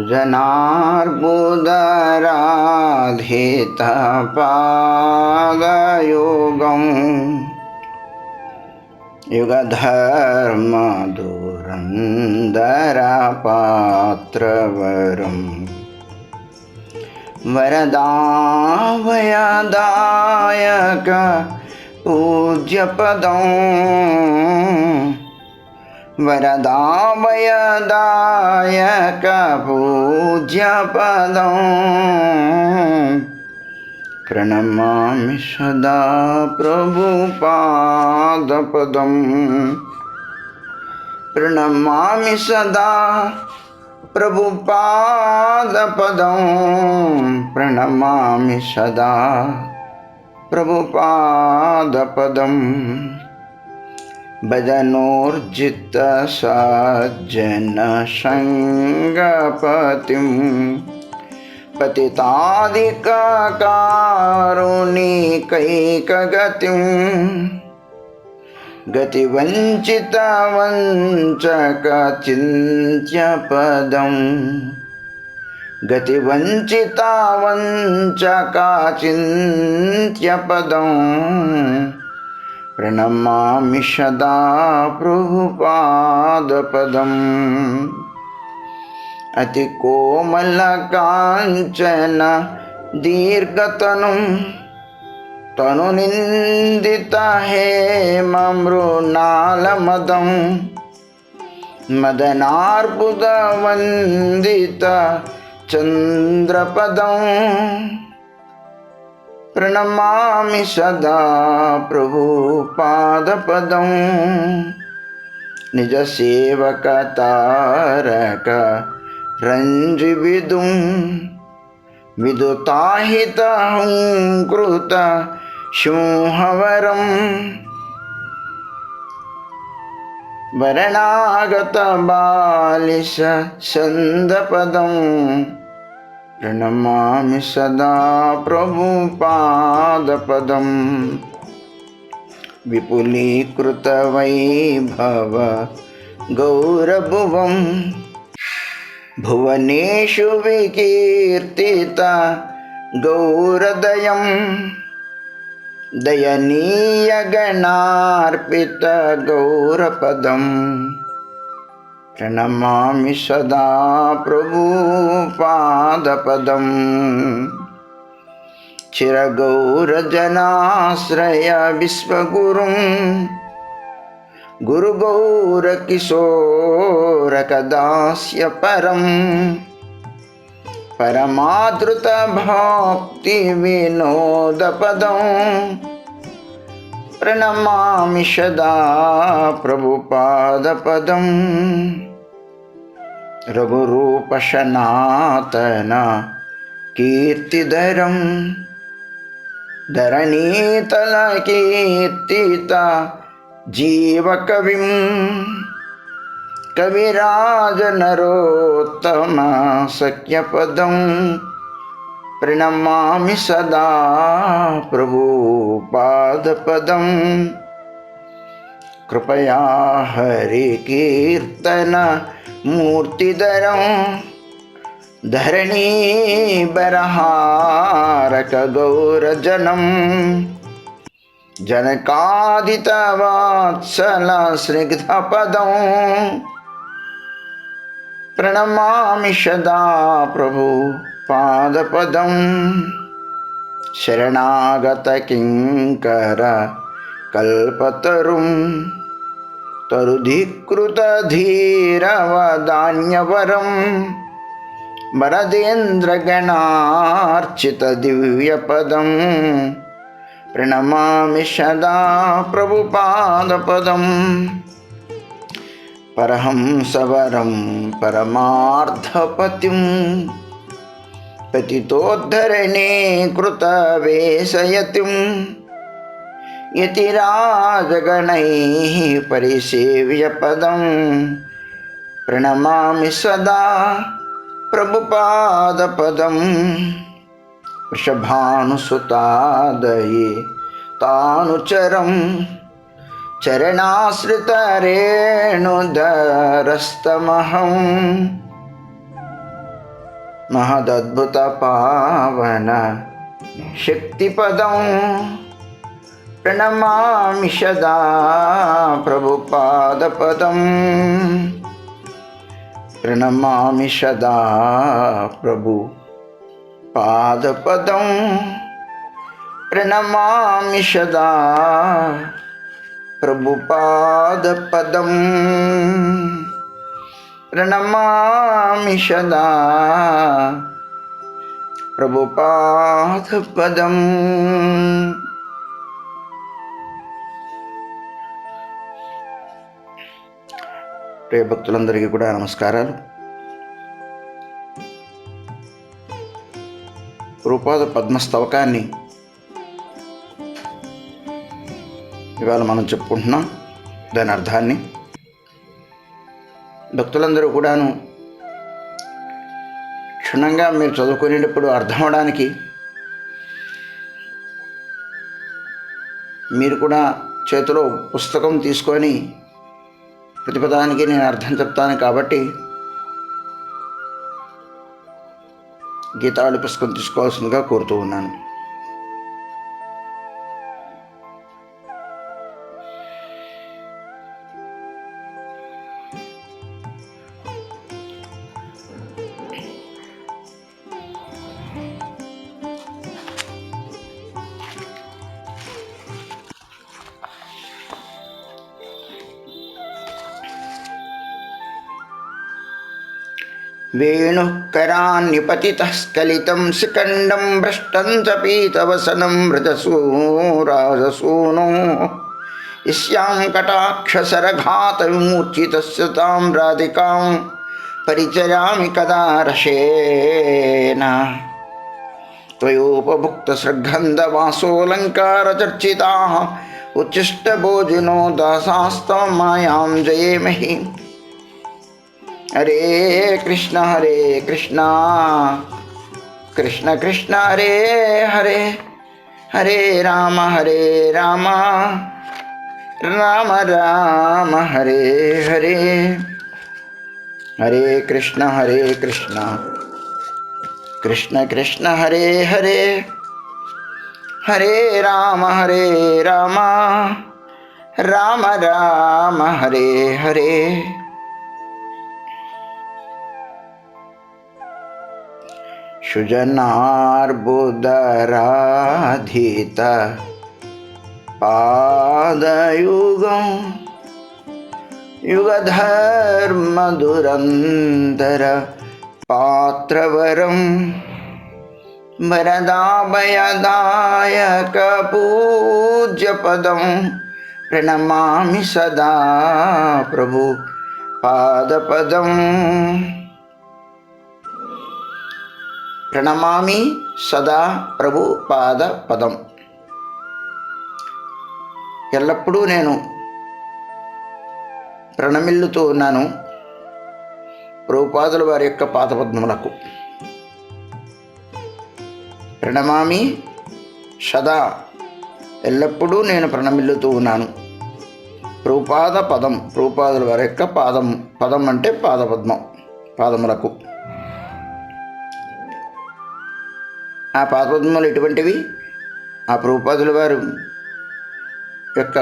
जनार्बुदराधितपादयुगं युगधर्मधुरन्धरपात्रवरं वरदाभयदायक पूज्यपदं वरदाभयदायक पूज्यपदं प्रणमामि सदा प्रभुपादपदं प्रणमामि सदा प्रभुपादपदं प्रणमामि सदा प्रभुपादपदं भजनोर्जितसज्जनसङ्गपतिं पतितादिकारुणिकैकगतिं गतिवञ्चितवञ्चकचिन्त्यपदं गतिवञ्चितवञ्चकचिन्त्यपदं प्रणमामि सदा प्रभुपादपदम् अतिकोमलकाञ्चन दीर्घतनुं तनुनिन्दितहेममृणालमदं मदनार्बुदवन्दितचन्द्रपदं प्रणमामि सदा प्रभुपादपदं निजसेवकतारक रञ्जिविदुं विदुताहितहुङ्कृत सिंहवरं वरणागतबालिशछन्दपदं प्रणमामि सदा प्रभुपादपदं विपुलीकृतवैभव गौरभुवं भुवनेषु विकीर्तित गौरदयं दयनीयगणार्पित गौरपदं प्रणमामि सदा प्रभुपादपदं चिरगौरजनाश्रय विश्वगुरुं गुरुगौरकिशोरकदास्य परं परमादृतभक्तिविनोदपदं प्रणमामि सदा प्रभुपादपदं रघुरूपसनातन कीर्तिधरं धरणीतलकीर्तित जीवकविं कविराजनरोत्तम सख्यपदं प्रणमामि सदा प्रभुपादपदं कृपया हरिकीर्तन मूर्तिधरं धरणीबरहारक गौरजनं जनकादितवत्सल स्निग्धपदं प्रणमामि सदा प्रभुपादपदं शरणागतकिङ्कर कल्पतरुं तरुधिकृतधीरवदान्यवरं वरदेन्द्रगणार्चितदिव्यपदं प्रणमामि सदा प्रभुपादपदं परहंसवरं परमार्थपतिं पतितोद्धरणे कृतवेशयतिं यतिराजगणैः परिसेव्यपदं प्रणमामि सदा प्रभुपादपदं वृषभानुसुतादये तानुचरं चरणाश्रितरेणुधरस्तमहं మహదద్భుత పావన శక్తిపదం ప్రణమామి సదా ప్రభుపాదపదం ప్రణమామి సదా ప్రభు పాదపదం ప్రణమామి సదా ప్రభుపాదపదం ప్రణమామి సదా ప్రభుపాదపదం. ప్రియ భక్తులందరికీ కూడా నమస్కారాలు. ప్రభుపాద పద్మస్తవకాన్ని ఇవాళ మనం చెప్పుకుంటున్నాం. దాని అర్థాన్ని భక్తులందరూ కూడాను క్షుణ్ణంగా మీరు చదువుకునేటప్పుడు అర్థం అవడానికి మీరు కూడా చేతిలో పుస్తకం తీసుకొని ప్రతి పదానికి నేను అర్థం చెప్తాను కాబట్టి గీతావళి పుస్తకం తీసుకోవాల్సిందిగా కోరుతూ ఉన్నాను. వేణుః కరాన్నిపతితః స్ఖలితం శిఖండం భ్రష్టం చ పీతవసనం వ్రజసూరాజసూనో ఇష్యాం కటాక్షసరఘాత విమూర్ఛితస్య తాం రాధికాం పరిచరామి కదా రసేన త్వయోపభుక్తసృగంధవాసోలంకారచర్చితాః ఉచ్ఛిష్టభోజినో దాసాస్తవ మాయాం జయేమహి. హరే కృష్ణ కృష్ణ కృష్ణ హరే హరే, హరే రామ రామ రామ హరే హరే, హరే కృష్ణ కృష్ణ కృష్ణ హరే హరే, హరే రామ రామ రామ హరే హరే. సుజనార్బుదరాధిత పాదయుగం యుగధర్మదురంధర పాత్రవరం వరదాభయదాయక పూజ్యపదం ప్రణమామి సదా ప్రభు పాదపదం. ప్రణమామి సదా ప్రభు పాద పదం. ఎల్లప్పుడూ నేను ప్రణమిల్లుతూ ఉన్నాను ప్రభుపాదుల వారి యొక్క పాదపద్మములకు. ప్రణమామి సదా, ఎల్లప్పుడూ నేను ప్రణమిల్లుతూ ఉన్నాను ప్రభుపాద పదం, ప్రభుపాదుల వారి యొక్క పదం అంటే పాదపద్మం, పాదములకు. ఆ పాదపద్మములు ఎటువంటివి? ఆ ప్రభుపాదుల వారు యొక్క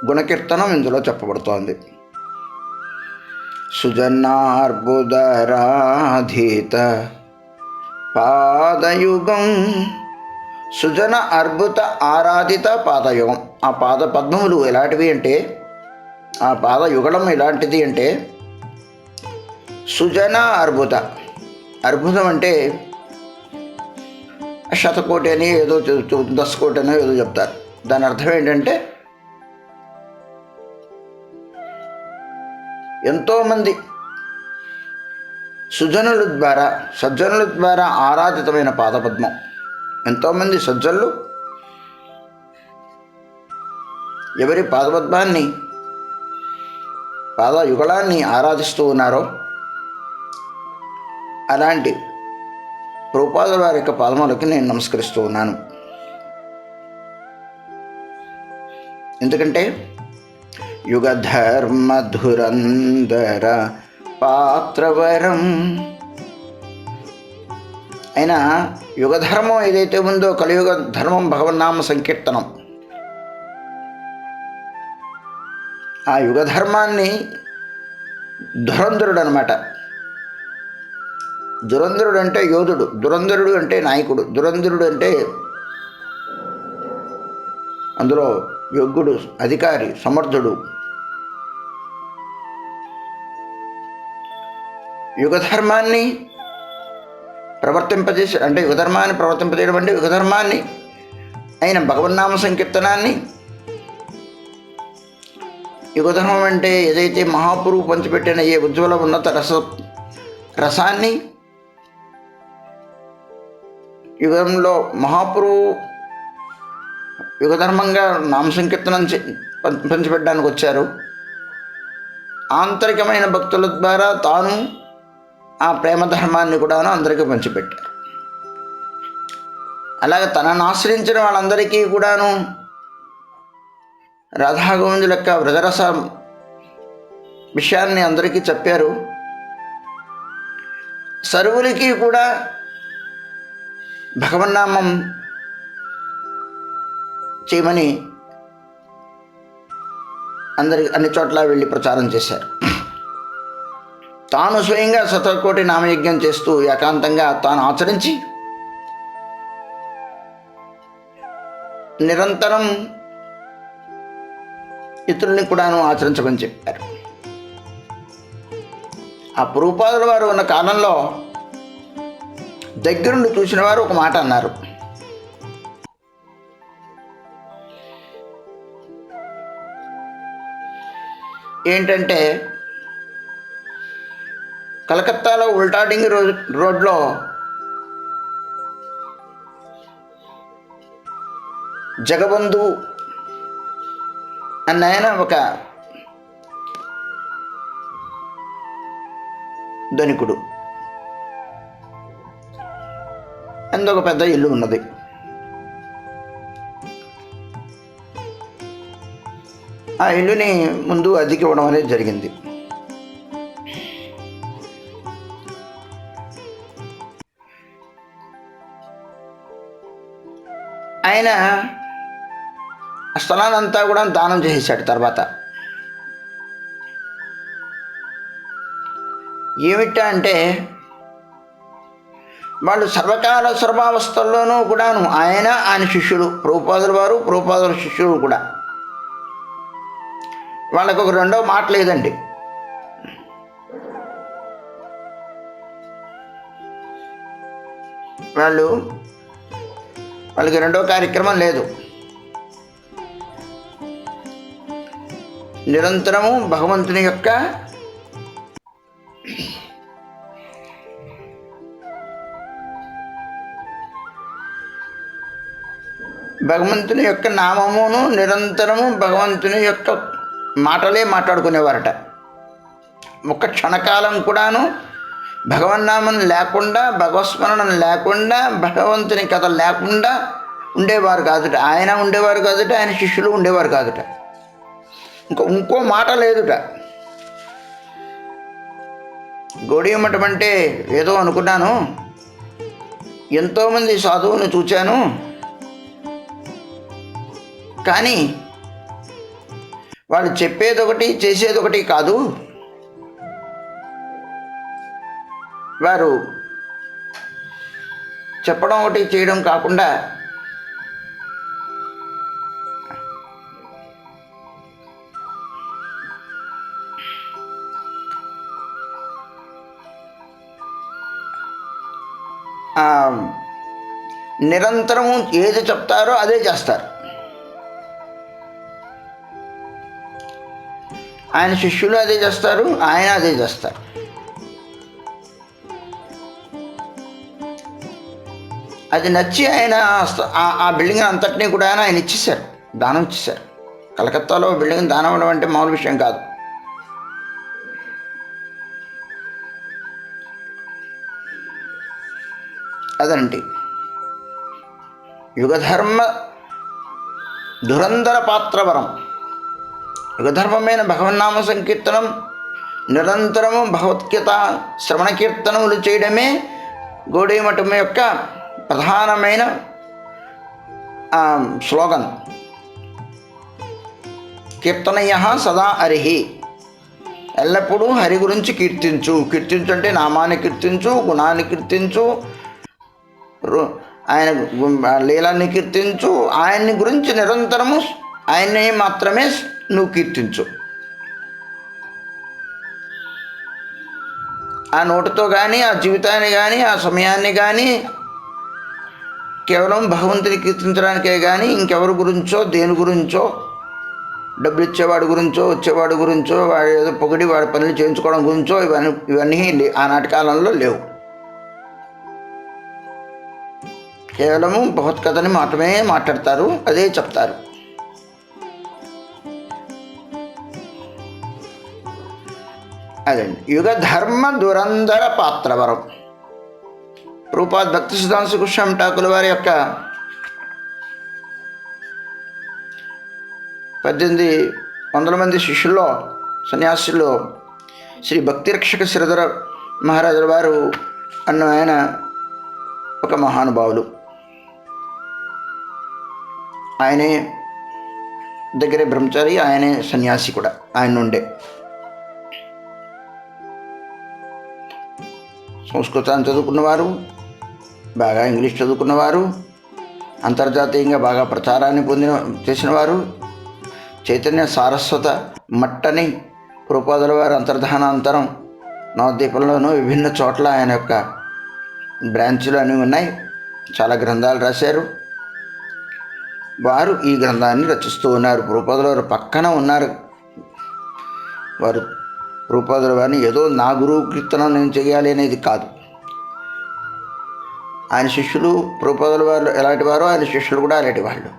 గుణకీర్తనం ఇందులో చెప్పబడుతోంది. సుజనార్బుదరాధిత పాదయుగం, సుజన అర్బుత ఆరాధిత పాదయుగం. ఆ పాద పద్మములు ఎలాంటివి అంటే, ఆ పాదయుగళం ఎలాంటిది అంటే సుజన అర్బుత. అర్బుదం అంటే శతకోటి అని ఏదో 10 కోటి అని ఏదో చెప్తారు. దాని అర్థం ఏంటంటే ఎంతోమంది సజ్జనుల ద్వారా ఆరాధితమైన పాదపద్మం. ఎంతోమంది సజ్జనులు ఎవరి పాదపద్మాన్ని, పాదయుగళాన్ని ఆరాధిస్తూ ఉన్నారో అలాంటి ప్రభుపాదుల వారి యొక్క పాదములకి నేను నమస్కరిస్తూ ఉన్నాను. ఎందుకంటే యుగధర్మధురంధర పాత్రవరం అయినా యుగధర్మం ఏదైతే ఉందో కలియుగ ధర్మం భగవన్నామ సంకీర్తనం. ఆ యుగధర్మాన్ని ధురంధరుడు అనమాట. ధురంధరుడు అంటే యోధుడు, ధురంధరుడు అంటే నాయకుడు, ధురంధరుడు అంటే అందులో యోగ్యుడు, అధికారి, సమర్థుడు. యుగధర్మాన్ని ప్రవర్తింపజేసి అంటే యుగధర్మాన్ని ప్రవర్తింపజేయడం అంటే యుగధర్మాన్ని అయిన భగవన్నామ సంకీర్తనాన్ని. యుగధర్మం అంటే ఏదైతే మహాపురువు పంచిపెట్టిన ఏ ఉజ్వల ఉన్నత రసాన్ని, యుగంలో మహాపురువు యుగధర్మంగా నామ సంకీర్తనం పంచిపెట్టడానికి వచ్చారు. ఆంతరికమైన భక్తుల ద్వారా తాను ఆ ప్రేమధర్మాన్ని కూడాను అందరికీ పంచిపెట్టారు. అలాగే తనను ఆశ్రయించిన వాళ్ళందరికీ కూడాను రాధాగోవిందుల యొక్క వ్రజరస విషయాన్ని అందరికీ చెప్పారు. సర్వులకి కూడా భగవన్నామం చేయమని అన్ని చోట్ల వెళ్ళి ప్రచారం చేశారు. తాను స్వయంగా శతకోటి నామయజ్ఞం చేస్తూ ఏకాంతంగా తాను ఆచరించి నిరంతరం ఇతరుల్ని కూడాను ఆచరించమని చెప్పారు. ఆ ప్రభుపాదుల వారు ఉన్న కాలంలో దగ్గరుండి చూసిన వారు ఒక మాట అన్నారు. ఏంటంటే, కలకత్తాలో ఉల్టాడింగ్ రోడ్లో జగబంధు అన్న ఆయన ఒక ధనికుడు, అందులో ఒక పెద్ద ఇల్లు ఉన్నది. ఆ ఇల్లుని ముందు అద్దెకి ఇవ్వడం అనేది జరిగింది. ఆయన ఆ స్థలాన్నంతా కూడా దానం చేసేసాడు. తర్వాత ఏమిటా అంటే, వాళ్ళు సర్వకాల సర్వావస్థల్లోనూ కూడాను ఆయన శిష్యులు, ప్రభుపాదుల వారు, ప్రభుపాదుల శిష్యులు కూడా, వాళ్ళకు ఒక రెండో మాట లేదండి. వాళ్ళకి రెండో కార్యక్రమం లేదు. నిరంతరము భగవంతుని యొక్క నామమును, నిరంతరము భగవంతుని యొక్క మాటలే మాట్లాడుకునేవారట. ఒక్క క్షణకాలం కూడాను భగవన్నామం లేకుండా, భగవత్స్మరణం లేకుండా, భగవంతుని కథ లేకుండా ఉండేవారు కాదుట. ఆయన ఉండేవారు కాదుట, ఆయన శిష్యులు ఉండేవారు కాదుట. ఇంకో మాట లేదుట. గౌడీమఠం అంటే ఏదో అనుకున్నాను, ఎంతోమంది సాధువులను చూచాను, కానీ వాళ్ళు చెప్పేదొకటి చేసేదొకటి కాదు. వారు చెప్పడం ఒకటి చేయడం కాకుండా నిరంతరము ఏది చెప్తారో అదే చేస్తారు. ఆయన శిష్యులు అదే చేస్తారు, ఆయన అదే చేస్తారు. అది నచ్చి ఆయన ఆ బిల్డింగ్ అంతటినీ కూడా ఆయన ఇచ్చేశారు, దానం ఇచ్చేశారు. కలకత్తాలో బిల్డింగ్ దానం ఇవ్వడం అంటే మామూలు విషయం కాదు. అదండి యుగధర్మ ధురంధర పాత్రవరం. యుగధర్మమైన భగవన్నామ సంకీర్తనం, నిరంతరము భగవద్గీత శ్రవణ కీర్తనములు చేయడమే గౌడీ మఠం యొక్క ప్రధానమైన స్లోగన్ కీర్తనయ సదా హరిహి, ఎల్లప్పుడూ హరి గురించి కీర్తించు. కీర్తించు అంటే నామాన్ని కీర్తించు, గుణాన్ని కీర్తించు, ఆయన లీలాన్ని కీర్తించు, ఆయన్ని గురించి నిరంతరము ఆయన్ని మాత్రమే నువ్వు కీర్తించు. ఆ నోటితో కానీ, ఆ జీవితాన్ని కానీ, ఆ సమయాన్ని కానీ కేవలం భగవంతుని కీర్తించడానికే కానీ ఇంకెవరి గురించో, దేని గురించో, డబ్బులు ఇచ్చేవాడి గురించో, వచ్చేవాడి గురించో, వాడు ఏదో పొగిడి వాడి పనులు చేయించుకోవడం గురించో ఇవన్నీ ఆనాటి కాలంలో లేవు. కేవలము భగవత్కథని మాత్రమే మాట్లాడతారు, అదే చెప్తారు. అదండి యుగ ధర్మ దురంధర పాత్రవరం. రూపాద్ భక్తి సిద్ధాంత గోస్వామి ఠాకూర్ వారి యొక్క 1800 మంది శిష్యుల్లో, సన్యాసుల్లో శ్రీ భక్తి రక్షక శ్రీధర మహారాజుల వారు అన్న ఆయన ఒక మహానుభావులు. ఆయనే దగ్గరే బ్రహ్మచారి, ఆయనే సన్యాసి కూడా. ఆయన నుండే సంస్కృతాన్ని చదువుకున్నవారు, బాగా ఇంగ్లీష్ చదువుకున్నవారు, అంతర్జాతీయంగా బాగా ప్రచారాన్ని చేసినవారు, చైతన్య సారస్వత మట్టని ప్రభుపాదుల వారు అంతర్ధానాంతరం నవద్వీపంలోనూ విభిన్న చోట్ల ఆయన యొక్క బ్రాంచులు అన్నీ ఉన్నాయి. చాలా గ్రంథాలు రాశారు. వారు ఈ గ్రంథాన్ని రచిస్తూ ఉన్నారు. ప్రభుపాదుల వారు పక్కన ఉన్నారు. వారు ప్రభుపాదుల వారిని ఏదో నా గురువు కీర్తనం నేను చేయాలి అనేది కాదు. ఆయన శిష్యులు ప్రభుపాదుల వారు ఎలాంటి వారో ఆయన శిష్యులు కూడా అలాంటి వాళ్ళు.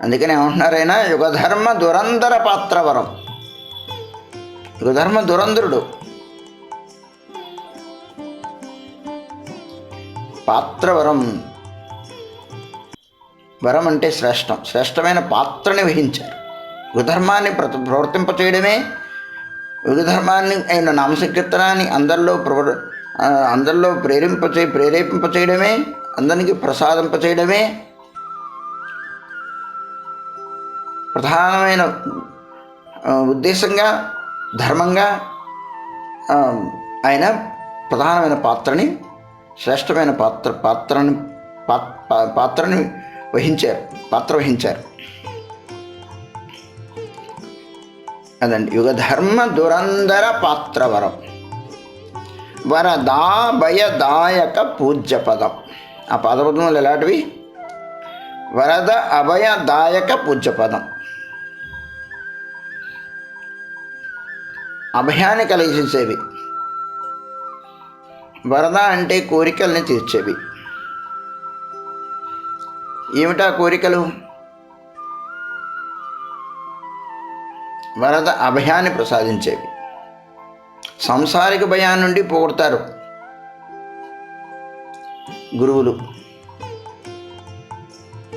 అందుకని ఏమంటున్నారైనా యుగధర్మ దురంధర పాత్రవరం. యుగధర్మ దురంధరుడు. పాత్రవరం, వరం అంటే శ్రేష్టం. శ్రేష్టమైన పాత్రని వహించారు. యుగధర్మాన్ని ప్రవర్తింపచేయడమే, యుగధర్మాన్ని అయిన నామసంకీర్తనాన్ని అందరిలో ప్రేరేపింపచేయడమే, అందరికి ప్రసాదింపచేయడమే ప్రధానమైన ఉద్దేశంగా, ధర్మంగా ఆయన ప్రధానమైన పాత్రని, శ్రేష్టమైన పాత్రని వహించారు. అదండి యుగధర్మ దురంధర పాత్రవరం. వరదాభయదాయక పూజ్యపదం. ఆ పాదపదములు ఎలాంటివి? వరద అభయదాయక పూజ్యపదం. అభయాన్ని కలిగించేవి. వరద అంటే కోరికల్ని తీర్చేవి. ఏమిటా కోరికలు? వరద అభయాన్ని ప్రసాదించేవి. సంసారిక భయాన్ని నుండి పోగొడతారు గురువులు.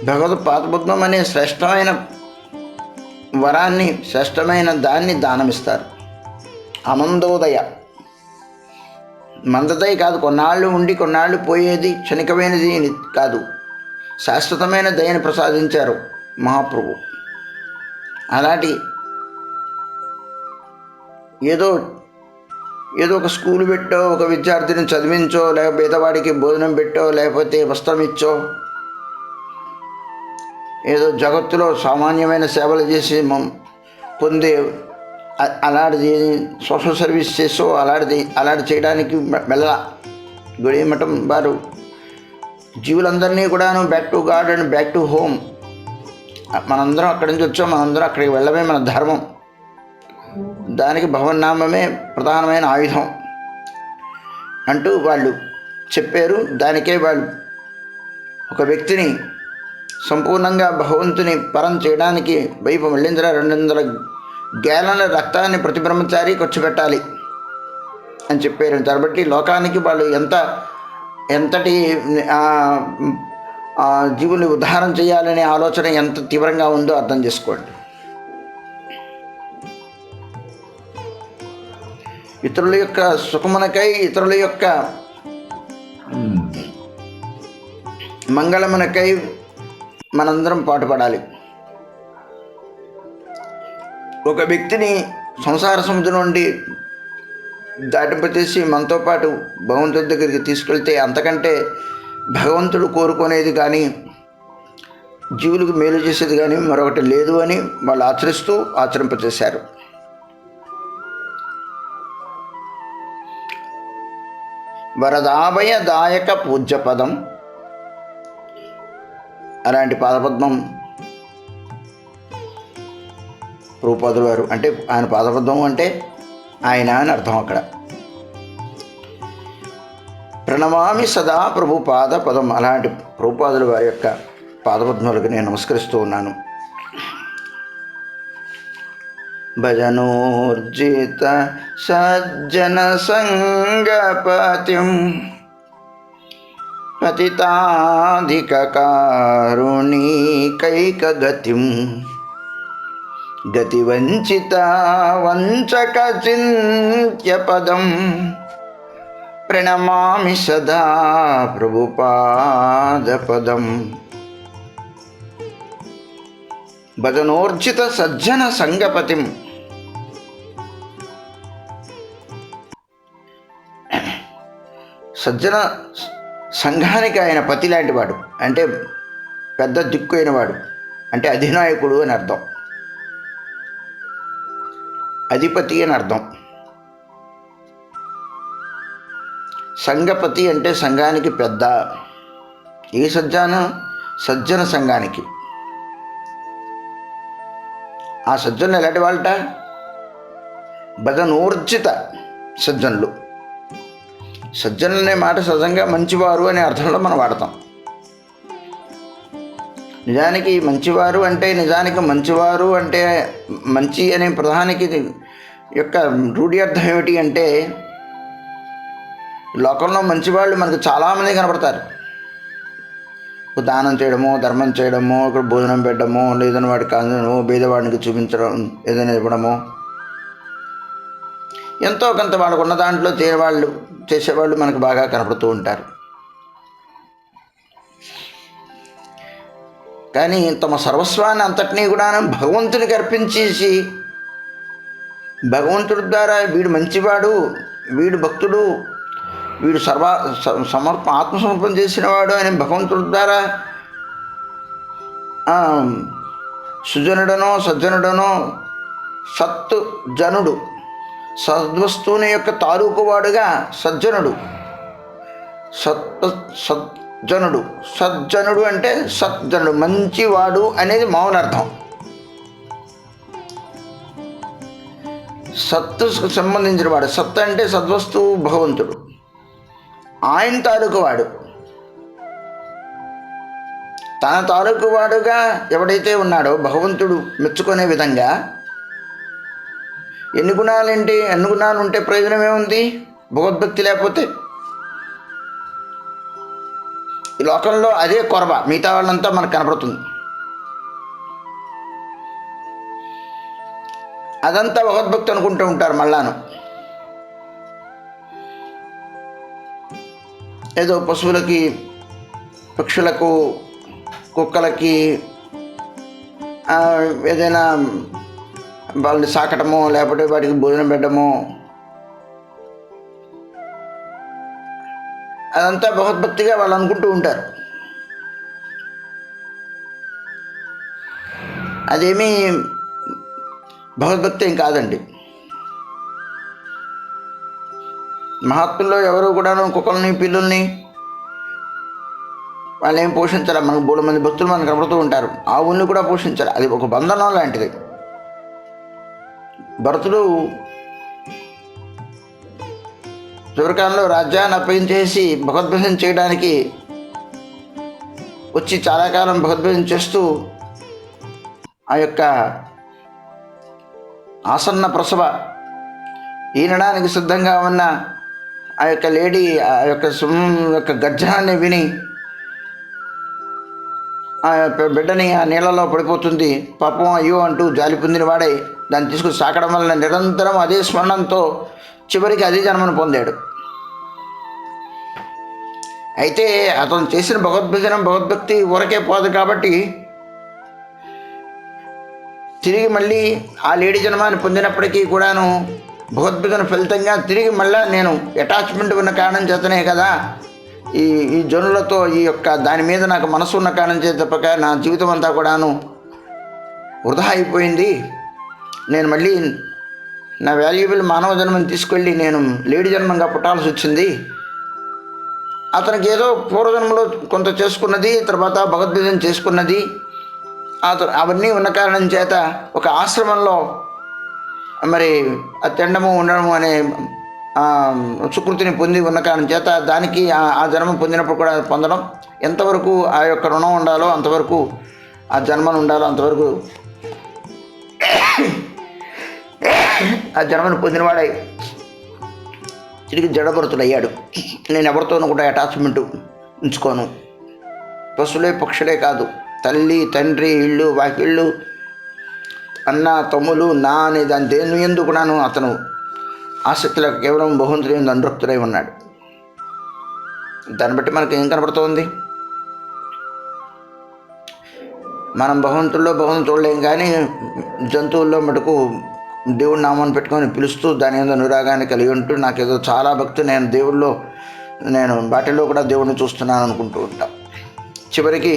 భగవద్ పాదపద్మం అనే శ్రేష్టమైన వరాన్ని, శ్రేష్టమైన దాన్ని దానమిస్తారు. అమందోదయ, మందదయ కాదు, కొన్నాళ్ళు ఉండి కొన్నాళ్ళు పోయేది, క్షణికమైనది కాదు, శాశ్వతమైన దయని ప్రసాదించారు మహాప్రభు. అలాంటి ఏదో ఒక స్కూల్ పెట్టో, ఒక విద్యార్థిని చదివించో, లేక పేదవాడికి భోజనం పెట్టో, లేకపోతే వస్త్రం ఇచ్చో, ఏదో జగత్తులో సామాన్యమైన సేవలు చేసి పొందే అలాంటిది సోషల్ సర్వీస్ చేసో అలాంటి చేయడానికి వెళ్ళ గౌడీ మఠం వారు జీవులందరినీ కూడాను back to God and back to home. మనందరం అక్కడి నుంచి వచ్చాం, మనందరం అక్కడికి వెళ్ళడమే మన ధర్మం. దానికి భగవన్నామమే ప్రధానమైన ఆయుధం అంటూ వాళ్ళు చెప్పారు. దానికే వాళ్ళు ఒక వ్యక్తిని సంపూర్ణంగా భగవంతుని పరం చేయడానికి వైపు మళ్ళిందిరా 200 గ్యాలన్ల రక్తాన్ని ప్రతి బ్రహ్మచారి ఖర్చు పెట్టాలి అని చెప్పారు. కాబట్టి లోకానికి వాళ్ళు ఎంతటి జీవుని ఉద్ధారం చేయాలనే ఆలోచన ఎంత తీవ్రంగా ఉందో అర్థం చేసుకోండి. ఇతరుల యొక్క సుఖమునకై, ఇతరుల యొక్క మంగళమునకై మనందరం పాటుపడాలి. ఒక వ్యక్తిని సంసార సముద్రం నుండి దాటింపచేసి మనతో పాటు భగవంతుడి దగ్గరికి తీసుకెళ్తే అంతకంటే భగవంతుడు కోరుకునేది కానీ జీవులకు మేలు చేసేది కానీ మరొకటి లేదు అని వాళ్ళు ఆచరింపచేశారు. వరదాభయ దాయక పూజ్యపదం, అలాంటి పాదపద్మం రూపాదుల వారు, అంటే ఆయన పాదపద్మం అంటే ఆయన అని అర్థం. అక్కడ ప్రణమామి సదా ప్రభు పాద పదం, అలాంటి రూపాదుల వారి యొక్క పాదపద్మలకు నేను నమస్కరిస్తూ ఉన్నాను. భజనోర్జిత సజ్జన సంగపతిం పతితాధిక కారుణీకైకగతిం గతివంచిత వంచక చింత్యపదం ప్రణమామి సదా ప్రభుపాదపదం. భజనోర్జిత సజ్జన సంగపతిం, సజ్జన సంఘానికి ఆయన పతి లాంటివాడు, అంటే పెద్ద దిక్కు అయినవాడు, అంటే అధినాయకుడు అని అర్థం, అధిపతి అని అర్థం. సంఘపతి అంటే సంఘానికి పెద్ద. ఈ సజ్జన సంఘానికి. ఆ సజ్జనులు ఎలాంటి వాళ్ళట? భజనోర్జిత సజ్జనులు. సజ్జనులు అనే మాట సహజంగా మంచివారు అనే అర్థంలో మనం వాడతాం. నిజానికి మంచివారు అంటే మంచి అనే ప్రధానికి యొక్క రూఢి అర్థం ఏమిటి అంటే, లోకంలో మంచివాళ్ళు మనకు చాలామంది కనపడతారు. దానం చేయడమో, ధర్మం చేయడమో, ఇక్కడ భోజనం పెట్టడమో, లేదని వాడికి అందడమో, పేదవాడికి చూపించడం, ఏదైనా ఇవ్వడమో, ఎంతో కొంత వాళ్ళకు ఉన్న దాంట్లో చేసేవాళ్ళు మనకు బాగా కనపడుతూ ఉంటారు. కానీ తమ సర్వస్వాన్ని అంతటినీ కూడా భగవంతునికి అర్పించేసి, భగవంతుడి ద్వారా వీడు మంచివాడు, వీడు భక్తుడు, వీడు ఆత్మసమర్పణ చేసినవాడు అని భగవంతుడి ద్వారా సుజనుడనో సజ్జనుడనో జనుడు, సద్వస్తువుని యొక్క తాలూకు వాడుగా సజ్జనుడు, సజ్జనుడు అంటే సజ్జనుడు, మంచివాడు అనేది మౌన అర్థం. సత్తుకు సంబంధించిన వాడు. సత్ అంటే సద్వస్తువు భగవంతుడు, ఆయన తాలూకు వాడు. తన తాలూకు వాడుగా ఎవడైతే ఉన్నాడో భగవంతుడు మెచ్చుకునే విధంగా. ఎన్ని గుణాలు ఉంటే ప్రయోజనం ఏముంది భగవద్భక్తి లేకపోతే? ఈ లోకంలో అదే కొరవ, మిగతా వాళ్ళంతా మనకు కనపడుతుంది. అదంతా భగవద్భక్తి అనుకుంటూ ఉంటారు. మళ్ళాను ఏదో పశువులకి, పక్షులకు, కుక్కలకి ఏదైనా వాళ్ళని సాకటమో, లేకపోతే వాటికి భోజనం పెట్టడమో, అదంతా భగవద్భక్తిగా వాళ్ళు అనుకుంటూ ఉంటారు. అదేమీ భగవద్భక్తి ఏం కాదండి. మహాత్ముల్లో ఎవరు కూడాను కుక్కల్ని, పిల్లుల్ని వాళ్ళు ఏం పోషించాలి. మనకు 3 మంది భక్తులు మనకు కనబడుతూ ఉంటారు. ఆవుల్ని కూడా పోషించాలి. అది ఒక బంధనం లాంటిది. భరతుడు చివరికాలంలో రాజ్యాన్ని అప్పగించేసి భగవద్భజన చేయడానికి వచ్చి చాలా కాలం భగవద్భజన చేస్తూ ఆ యొక్క ఆసన్న ప్రసవ ఈనడానికి సిద్ధంగా ఉన్న ఆ యొక్క లేడీ ఆ యొక్క గర్జనాన్ని విని ఆ బిడ్డని ఆ నీళ్ళలో పడిపోతుంది, పాపం అయ్యో అంటూ జాలి పొందిన వాడై దాన్ని తీసుకుని సాకడం వలన నిరంతరం అదే స్మరణంతో చివరికి అది జన్మను పొందాడు. అయితే అతను చేసిన భగవద్భజనం భగవద్భక్తి ఊరకే పోదు కాబట్టి తిరిగి మళ్ళీ ఆ లేడీ జన్మాన్ని పొందినప్పటికీ కూడాను భగవద్భజన ఫలితంగా తిరిగి మళ్ళీ నేను అటాచ్మెంట్ ఉన్న కారణం చేతనే కదా ఈ ఈ జనులతో ఈ యొక్క దాని మీద నాకు మనసు ఉన్న కారణం చేత తప్పక నా జీవితం అంతా కూడాను వృధా అయిపోయింది. నేను మళ్ళీ నా వాల్యుబుల్ మానవ జన్మని తీసుకెళ్ళి నేను లేడీ జన్మంగా పుట్టాల్సి వచ్చింది. అతనికి ఏదో పూర్వజన్మలో కొంత చేసుకున్నది, తర్వాత భగవద్గీతం చేసుకున్నది, అవన్నీ ఉన్న కారణం చేత ఒక ఆశ్రమంలో మరి ఆ తినడము ఉండడము అనే సుకృతిని పొంది ఉన్న కారణం చేత దానికి ఆ జన్మ పొందినప్పుడు కూడా పొందడం, ఎంతవరకు ఆ యొక్క రుణం ఉండాలో అంతవరకు ఆ జన్మను ఉండాలో అంతవరకు ఆ జన్మను పొందినవాడై తిరిగి జడభరతుడయ్యాడు. నేను ఎవరితోనూ కూడా అటాచ్మెంట్ ఉంచుకోను. పశువులే పక్షులే కాదు, తల్లి తండ్రి ఇళ్ళు వాకిళ్ళు అన్న తమ్ములు నా అనే దాని దేని ఎందు కూడాను అతను ఆసక్తిలో కేవలం భగవంతుడి ఎందు అనురక్తుడై ఉన్నాడు. దాన్ని బట్టి మనకి ఏం కనపడుతోంది? మనం భగవంతుల్లో భగవంతుడు చూడలేం, కానీ జంతువుల్లో మటుకు దేవుడి నామాన్ని పెట్టుకొని పిలుస్తూ దాని మీద అనురాగాన్ని కలిగి ఉంటూ నాకేదో చాలా భక్తి, నేను వాటిలో కూడా దేవుడిని చూస్తున్నాను అనుకుంటూ ఉంటాం. చివరికి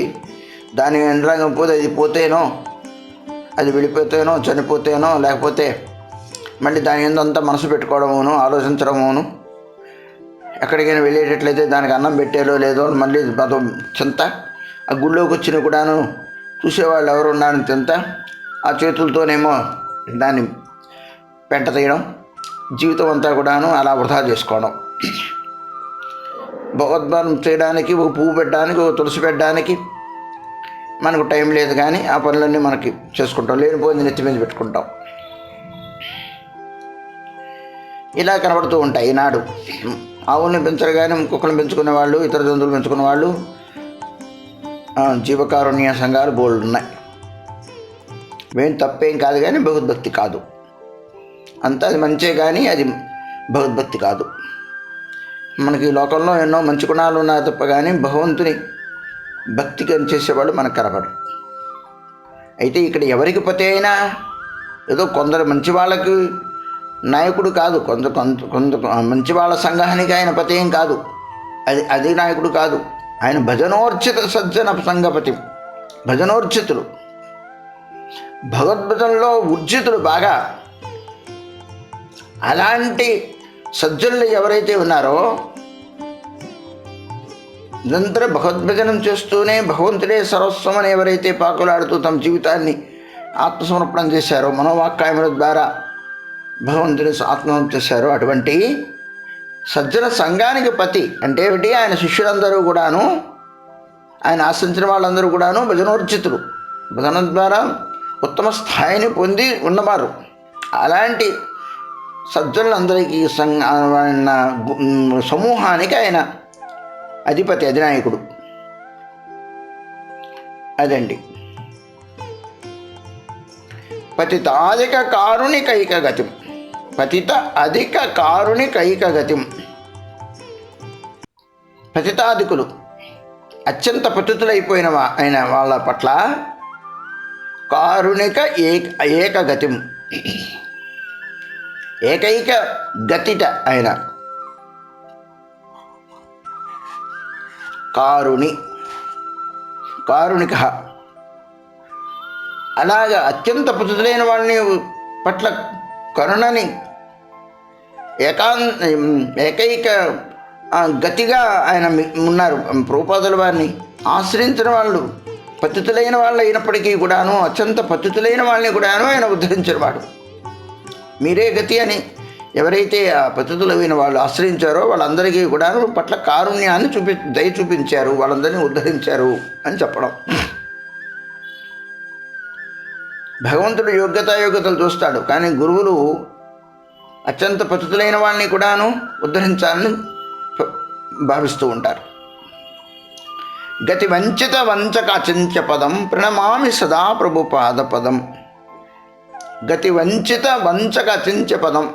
దాని అనురాగం పోతే అది పోతేనో, అది వెళ్ళిపోతేనో, చనిపోతేనో, లేకపోతే మళ్ళీ దాని మీద అంతా మనసు పెట్టుకోవడమును ఆలోచించడమును, ఎక్కడికైనా వెళ్ళేటట్లయితే దానికి అన్నం పెట్టారో లేదో మళ్ళీ అదో చింత, ఆ గుళ్ళోకి వచ్చిన కూడాను చూసేవాళ్ళు ఎవరు ఉన్నారని చింత, ఆ చేతులతోనేమో దాన్ని పెంట తీయడం, జీవితం అంతా కూడాను అలా వృధా చేసుకోవడం. భగవద్భావం చేయడానికి, ఒక పువ్వు పెట్టడానికి, ఒక తులసి పెట్టడానికి మనకు టైం లేదు, కానీ ఆ పనులన్నీ మనకి చేసుకుంటాం, లేనిపోయింది నెత్తి మీద పెట్టుకుంటాం. ఇలా కనబడుతూ ఉంటాయి. ఈనాడు ఆవుల్ని పెంచరు కానీ కుక్కలను పెంచుకునే వాళ్ళు, ఇతర జంతువులు పెంచుకునే వాళ్ళు, జీవకారుణ్య సంఘాలు బోల్డ్ ఉన్నాయి. ఏం తప్పేం కాదు, కానీ భగవద్భక్తి కాదు. అంతా అది మంచే, కానీ అది భగవద్భక్తి కాదు. మనకి ఈ లోకంలో ఎన్నో మంచి గుణాలు ఉన్నాయి తప్ప కానీ భగవంతుని భక్తిగా చేసేవాళ్ళు మనకు కనబడరు. అయితే ఇక్కడ ఎవరికి పతి అయినా ఏదో కొందరు మంచి వాళ్ళకి నాయకుడు కాదు, కొంత మంచి వాళ్ళ సంఘానికి ఆయన పతి ఏం కాదు, అది నాయకుడు కాదు. ఆయన భజనోర్చిత సజ్జన సంఘపతి, భజనోర్చితులు, భగవద్భజనలో ఉర్జితులు బాగా. అలాంటి సజ్జనులు ఎవరైతే ఉన్నారో నిరంతరం భగవద్భజనం చేస్తూనే భగవంతుడే సర్వస్వం అని ఎవరైతే పాకులాడుతూ తమ జీవితాన్ని ఆత్మసమర్పణం చేశారో, మనోవాక్కాయముల ద్వారా భగవంతుని ఆత్మసమర్పణం చేశారో, అటువంటి సజ్జన సంఘానికి పతి అంటే ఏమిటి? ఆయన శిష్యులందరూ కూడాను, ఆయన ఆశ్రయించిన వాళ్ళందరూ కూడాను భజనోర్జితులు, భజన ద్వారా ఉత్తమ స్థాయిని పొంది ఉన్నవారు. అలాంటి సజ్జనులందరికీ సమూహానికి ఆయన అధిపతి, అధినాయకుడు. అదండి పతితాధిక కారుణికైక గతిం, పతిత అధిక కారుణికైక గతిం. పతితాధికులు అత్యంత పతితులైపోయిన ఆయన వాళ్ళ పట్ల కారుణిక ఏకగతిం, ఏకైక గతిట ఆయన కారుణిక. అలాగా అత్యంత పతితులైన వాళ్ళని పట్ల కరుణని ఏకైక గతిగా ఆయన ఉన్నారు. ప్రభుపాదుల వారిని ఆశ్రయించిన వాళ్ళు పతితులైన వాళ్ళు అయినప్పటికీ కూడాను, అత్యంత పతితులైన వాళ్ళని కూడాను ఆయన ఉద్ధరించిన వాడు. మీరే గతి అని ఎవరైతే ఆ పతితులైన వాళ్ళు ఆశ్రయించారో వాళ్ళందరికీ కూడాను పట్ల కారుణ్యాన్ని దయ చూపించారు, వాళ్ళందరినీ ఉద్ధరించారు అని చెప్పడం. భగవంతుడు యోగ్యతలు చూస్తాడు, కానీ గురువులు అత్యంత పతితులైన వాళ్ళని కూడాను ఉద్ధరించాలని భావిస్తూ ఉంటారు. గతి వంచిత వంచక అచింత్య పదం ప్రణమామి సదా ప్రభుపాద పదం. గతి వంచిత వంచక అచింత్య పదం,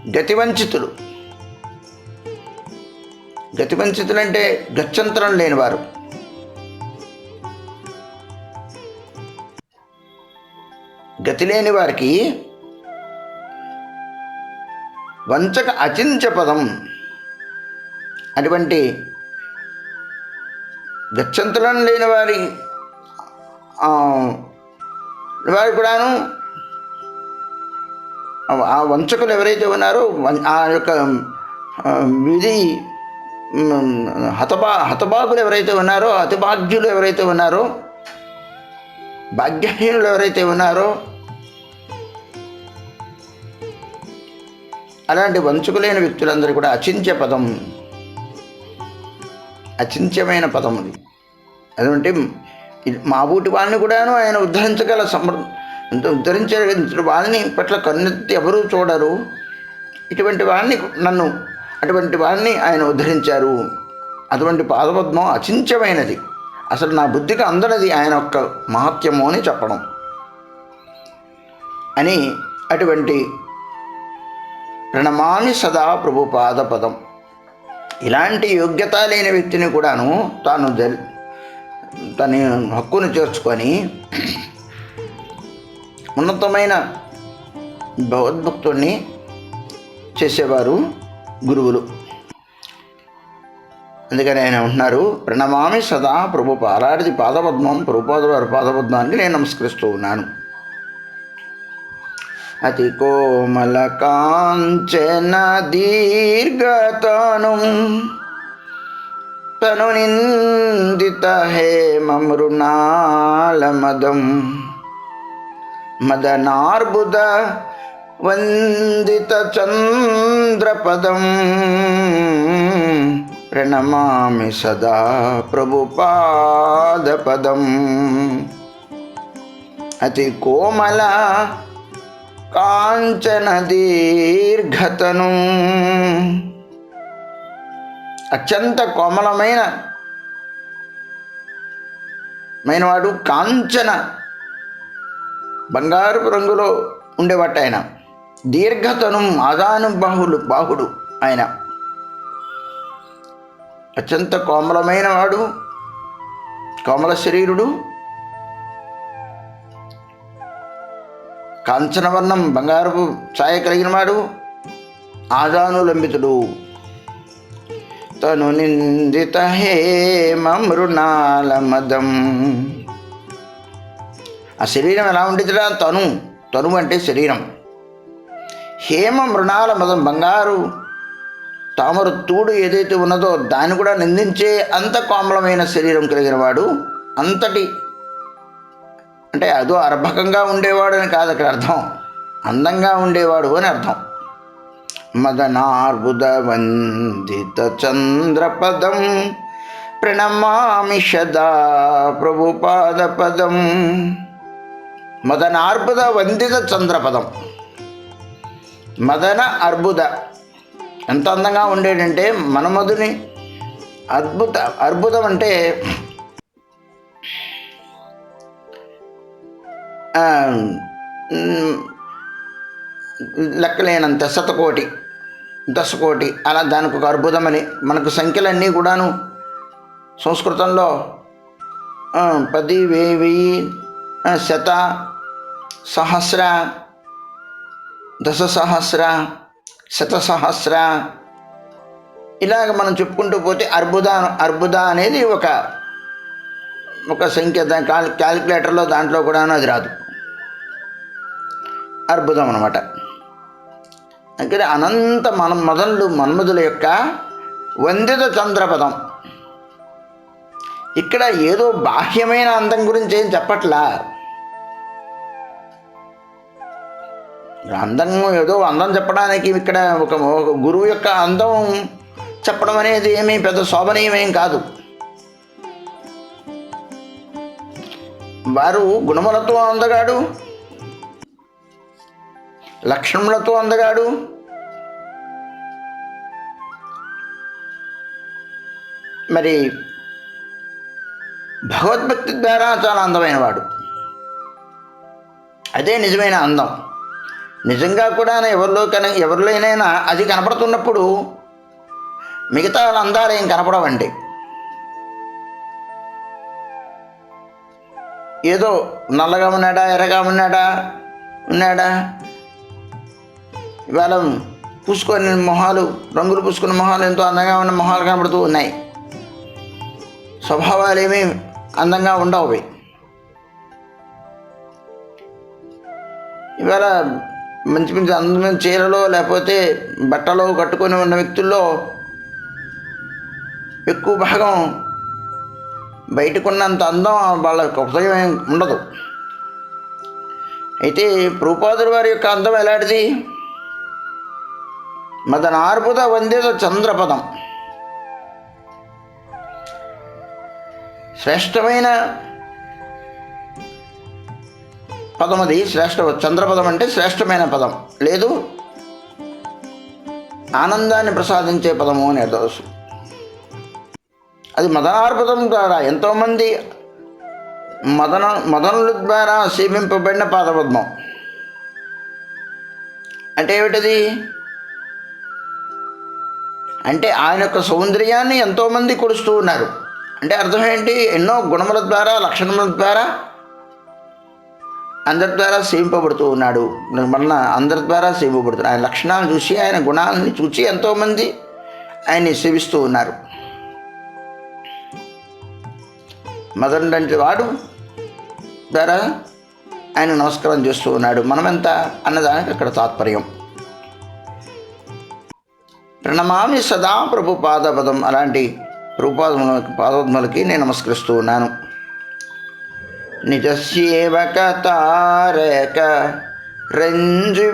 గతివంచితులు. గతివంచితులంటే గత్యంతరం లేనివారు. గతి లేని వారికి వంచక అచించ పదం. అటువంటి గత్యంతరం లేని వారి కూడాను ఆ వంచకులు ఎవరైతే ఉన్నారో, ఆ యొక్క విధి హతభాగులు ఎవరైతే ఉన్నారో, అతిభాగ్యులు ఎవరైతే ఉన్నారో, భాగ్యహీనులు ఎవరైతే ఉన్నారో, అలాంటి వంచుకులైన వ్యక్తులందరూ కూడా అచింత్య పదం, అచింత్యమైన పదం అది. అదంటే మా ఊటి వాళ్ళని కూడాను ఆయన ఉద్ధరించగల ఉద్ధరించే వాళ్ళని పట్ల కన్నెత్తి ఎవరూ చూడరు. ఇటువంటి వాడిని అటువంటి వాడిని ఆయన ఉద్ధరించారు. అటువంటి పాదపద్మం అచింత్యమైనది, అసలు నా బుద్ధికి అందనది ఆయన యొక్క మహత్యము అని చెప్పడం అని. అటువంటి ప్రణమామి సదా ప్రభు పాదపదం. ఇలాంటి యోగ్యత లేని వ్యక్తిని కూడాను తన హక్కును చేర్చుకొని ఉన్నతమైన భగవద్భక్తుడిని చేసేవారు గురువులు. అందుకని ఆయన ఉంటున్నారు, ప్రణమామి సదా ప్రభు పాలాడిది పాదపద్మం, ప్రభుపాదుల వారి పాదపద్మానికి నేను నమస్కరిస్తూ ఉన్నాను. అతి కోమల కాంచన దీర్ఘతను తను నిందిత హేమ మృణాల మదం మదనార్బుద వందిత చంద్రపదం ప్రణమామి సదా ప్రభుపాదపదం. అతి కోమల కాంచన దీర్ఘతను, అత్యంత కోమలమైనవాడు. కాంచన బంగారు రంగులో ఉండేవాట ఆయన. దీర్ఘతను బాహుడు ఆయన. అత్యంత కోమలమైన వాడు, కోమల శరీరుడు, కాంచనవర్ణం బంగారపు ఛాయ కలిగిన వాడు, ఆజానులంబితుడు. తను నిందిత హేమ మృణాల మదం. ఆ శరీరం ఎలా ఉండేదిరా? తను అంటే శరీరం. హేమ మృణాల మదం, బంగారు తామర తూడు ఏదైతే ఉన్నదో దాన్ని కూడా నిందించే అంత కోమలమైన శరీరం కలిగిన వాడు. అంతటి అంటే అదో అర్భకంగా ఉండేవాడు అని కాదు అక్కడ అర్థం, అందంగా ఉండేవాడు అని అర్థం. మదనార్బుద వందిత చంద్రపదం ప్రణమామి సదా ప్రభుపాదపదం. మదనార్బుద వందిత చంద్రపదం. మదన అర్బుద ఎంత అందంగా ఉండేటంటే మన్మధుని అర్బుదం అంటే లెక్కలేనంత శతకోటి, దశకోటి, అలా దానికి ఒక అర్బుదమని. మనకు సంఖ్యలన్నీ కూడాను సంస్కృతంలో 10, 1000, శత, సహస్ర, దశసహస్ర, శతసహస్ర, ఇలాగ మనం చెప్పుకుంటూ పోతే అర్బుద అనేది ఒక సంఖ్య. దాని క్యాలిక్యులేటర్లో దాంట్లో కూడాను అది రాదు, అర్బుదం అన్నమాట. అందుకని అనంత మన్మధుల యొక్క వందిత చంద్రపదం. ఇక్కడ ఏదో బాహ్యమైన అందం గురించి ఏం చెప్పట్లా. ఏదో అందం చెప్పడానికి ఇక్కడ ఒక గురువు యొక్క అందం చెప్పడం అనేది ఏమీ పెద్ద శోభనీయమేం కాదు. వారు గుణములతో అందగాడు, లక్షణములతో అందగాడు, మరి భగవద్భక్తి ద్వారా చాలా అందమైన వాడు. అదే నిజమైన అందం. నిజంగా కూడా ఎవరిలోనైనా అది కనపడుతున్నప్పుడు మిగతా వాళ్ళ అందాలు ఏం కనపడవండి. ఏదో నల్లగా ఉన్నాడా, ఎర్రగా ఉన్నాడా ఇవాళ పూసుకొని మొహాలు, రంగులు పూసుకున్న మొహాలు, ఎంతో అందంగా ఉన్న మొహాలు కనబడుతూ ఉన్నాయి. స్వభావాలు ఏమీ అందంగా ఉండవు. ఇవాళ మంచి మంచి అందమైన చీరలో లేకపోతే బట్టలో కట్టుకొని ఉన్న వ్యక్తుల్లో ఎక్కువ భాగం బయటకున్నంత అందం వాళ్ళ హృదయం ఏం ఉండదు. అయితే ప్రభుపాదుల వారి యొక్క అందం ఎలాంటిది? మదనార్బుద వందేద చంద్రపదం, శ్రేష్టమైన పదం అది. చంద్రపదం అంటే శ్రేష్టమైన పదం, లేదు ఆనందాన్ని ప్రసాదించే పదము అని అర్థం. అది మదనార్బుదం ద్వారా ఎంతోమంది మదనుల ద్వారా సేవింపబడిన పాదపద్మం. అంటే ఏమిటది? అంటే ఆయన యొక్క సౌందర్యాన్ని ఎంతోమంది కొలుస్తూ ఉన్నారు. అంటే అర్థం ఏంటి? ఎన్నో గుణముల ద్వారా, లక్షణముల ద్వారా అందరి ద్వారా సేవింపబడుతూ ఉన్నాడు. అందరి ద్వారా సేవింపబడుతున్నాడు. ఆయన లక్షణాలను చూసి, ఆయన గుణాలని చూసి ఎంతోమంది ఆయన్ని సేవిస్తూ ఉన్నారు. మదనుడంటి వాడు ద్వారా ఆయన నమస్కారం చేస్తూ ఉన్నాడు. మనమెంత అన్నదానికి అక్కడ తాత్పర్యం. ప్రణమామి సదా ప్రభు పాదపదం, అలాంటి పాదపద్మలకి నేను నమస్కరిస్తూ ఉన్నాను. నిజ సేవక తారక రంజు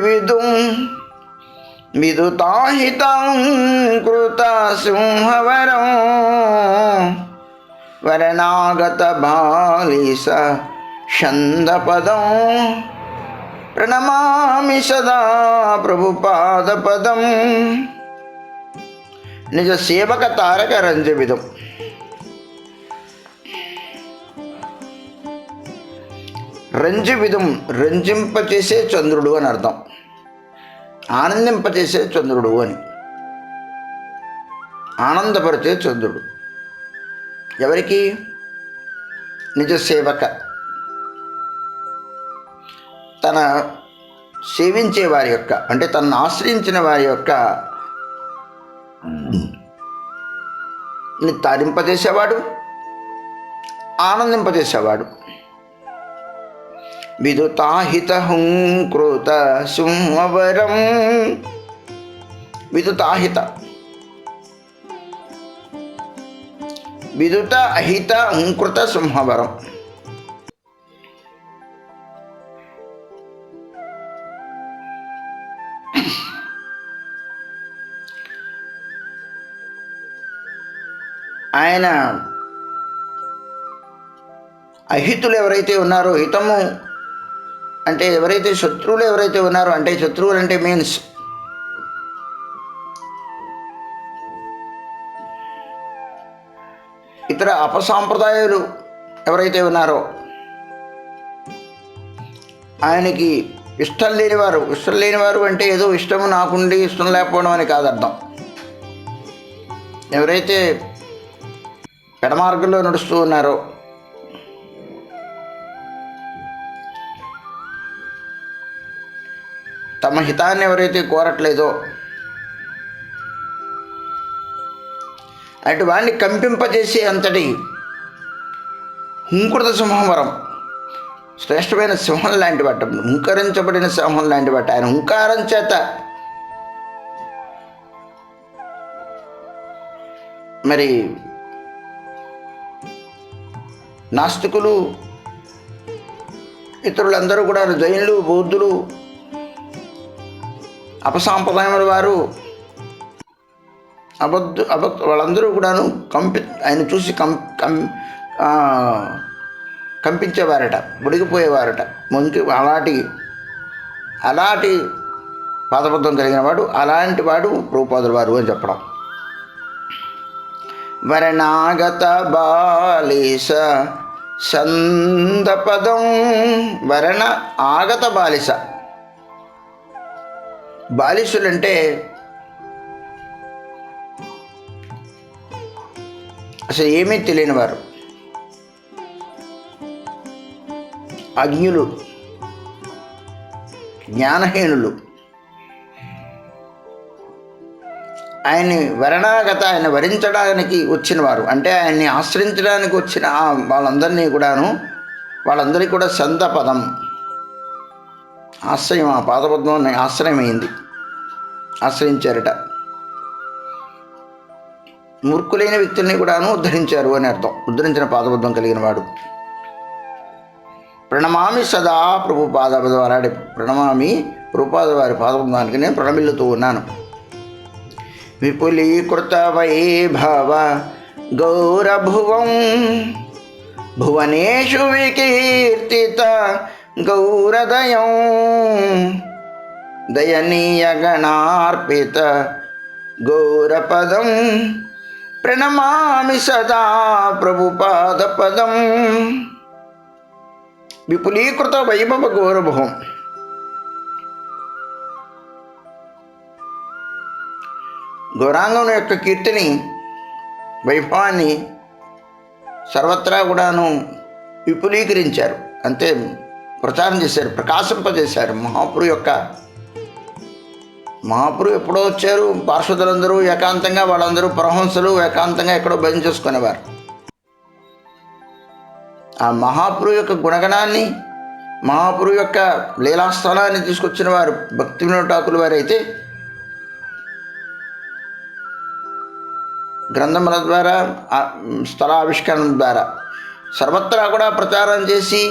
విదుతాహితం కృత సింహవరం వరణాగత బాలిస షందపదం ప్రణమామి సదా ప్రభుపాదపదం. నిజ సేవక తారక రంజవిదం. రంజవిదం రంజింపచేసే చంద్రుడు అని అర్థం. ఆనందింపచేసే చంద్రుడు అని, ఆనందపరిచే చంద్రుడు. ఎవరికి? నిజ సేవక, తన సేవించే వారి యొక్క, అంటే తనను ఆశ్రయించిన వారి యొక్క తరింపజేసేవాడు, ఆనందింపజేసేవాడు. విదుతాహితహుంకృత సింహవరం. విదుతాహిత, విదుత అహిత హుంకృత సింహవరం. ఆయన అహితులు ఎవరైతే ఉన్నారో, హితము అంటే ఎవరైతే శత్రువులు ఎవరైతే ఉన్నారో, అంటే శత్రువులు అంటే మీన్స్ ఇతర అపసాంప్రదాయాలు ఎవరైతే ఉన్నారో, ఆయనకి ఇష్టం లేనివారు అంటే ఏదో ఇష్టము నాకుండి ఇష్టం లేకపోవడం అని కాదు అర్థం. ఎవరైతే పెడమార్గంలో నడుస్తూ ఉన్నారో, తమ హితాన్ని ఎవరైతే కోరట్లేదో, అటు వాడిని కంపింపజేసే అంతటి హుంకృత సింహవరం, శ్రేష్టమైన సింహం లాంటి వాట, హుంకరించబడిన సింహం లాంటి వాట. ఆయన హుంకారం చేత మరి నాస్తికులు, ఇతరులందరూ కూడా, జైనులు, బౌద్ధులు, అపసాంప్రదాయముల వారు, వాళ్ళందరూ కూడాను ఆయన చూసి కంపించేవారట, ముడిగిపోయేవారట. అలాంటి పాదబద్ధం కలిగిన వాడు, అలాంటి వాడు ప్రభుపాదుల వారు అని చెప్పడం. వరణాగత బాలిస సందపదం. వరణ ఆగత బాలిస, బాలిసులంటే అసలు ఏమీ తెలియని వారు, అజ్ఞులు, జ్ఞానహీనులు. ఆయన వరించడానికి వచ్చిన వారు, అంటే ఆయన్ని ఆశ్రయించడానికి వచ్చిన వాళ్ళందరినీ కూడాను, వాళ్ళందరికీ కూడా సంత పదం ఆశ్రయం, ఆ పాదపద్మం ఆశ్రయమైంది, ఆశ్రయించారట. మూర్ఖులైన వ్యక్తుల్ని కూడాను ఉద్ధరించారు అని అర్థం. ఉద్ధరించిన పాదపద్మం కలిగిన వాడు. ప్రణమామి సదా ప్రభు పాదపదం అలాంటి ప్రణమామి ప్రభుపాద వారి పాదపద్మానికి నేను ప్రణమిల్లుతూ ఉన్నాను. విపులీకృత వైభవ గౌరభువం భువనేషు వికీర్తిత గౌరదయం దయనీయ గణార్పిత గౌరపదం ప్రణమామి సదా ప్రభుపాదపదం. విపులీకృత వైభవ గౌరభువం, గౌరాంగం యొక్క కీర్తిని, వైభవాన్ని సర్వత్రా కూడాను విపులీకరించారు, అంతే ప్రచారం చేశారు, ప్రకాశింపజేశారు. మహాపురు ఎప్పుడో వచ్చారు, పార్షదులందరూ ఏకాంతంగా, వాళ్ళందరూ పరహంసలు ఏకాంతంగా ఎక్కడో భజన చేసుకునేవారు. ఆ మహాపురు యొక్క గుణగణాన్ని, మహాపురు యొక్క లీలాస్థలాన్ని తీసుకొచ్చిన వారు భక్తి వినోద ఠాకూర్ వారు అయితే గ్రంథముల ద్వారా, స్థల ఆవిష్కరణ ద్వారా సర్వత్రా కూడా ప్రచారం చేసి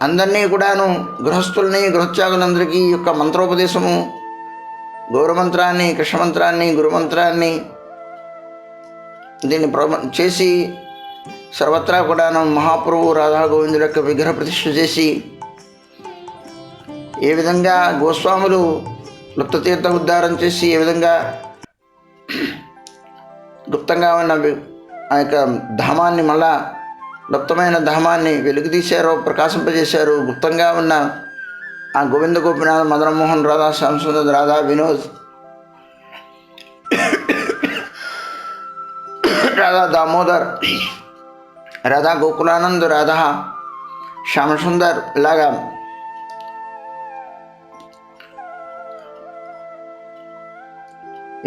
అందరినీ కూడాను, గృహస్థుల్ని, గృహత్యాగులందరికీ యొక్క మంత్రోపదేశము, గౌరమంత్రాన్ని, కృష్ణమంత్రాన్ని, గురుమంత్రాన్ని దీన్ని చేసి సర్వత్రా కూడాను మహాప్రభు రాధా గోవిందుల యొక్క విగ్రహ ప్రతిష్ఠ చేసి, ఏ విధంగా గోస్వాములు లుప్తతీర్థ ఉద్ధారం చేసి, ఏ విధంగా గుప్తంగా ఉన్న ఆ యొక్క ధామాన్ని, మళ్ళా గుప్తమైన ధామాన్ని వెలుగుతీశారో, ప్రకాశింపజేశారు. గుప్తంగా ఉన్న ఆ గోవింద గోపినాథ్, మదనమోహన్, రాధా శ్యామసుందర్, రాధా వినోద్, రాధా దామోదర్, రాధా గోకులానంద్, రాధా శ్యామసుందర్, ఇలాగా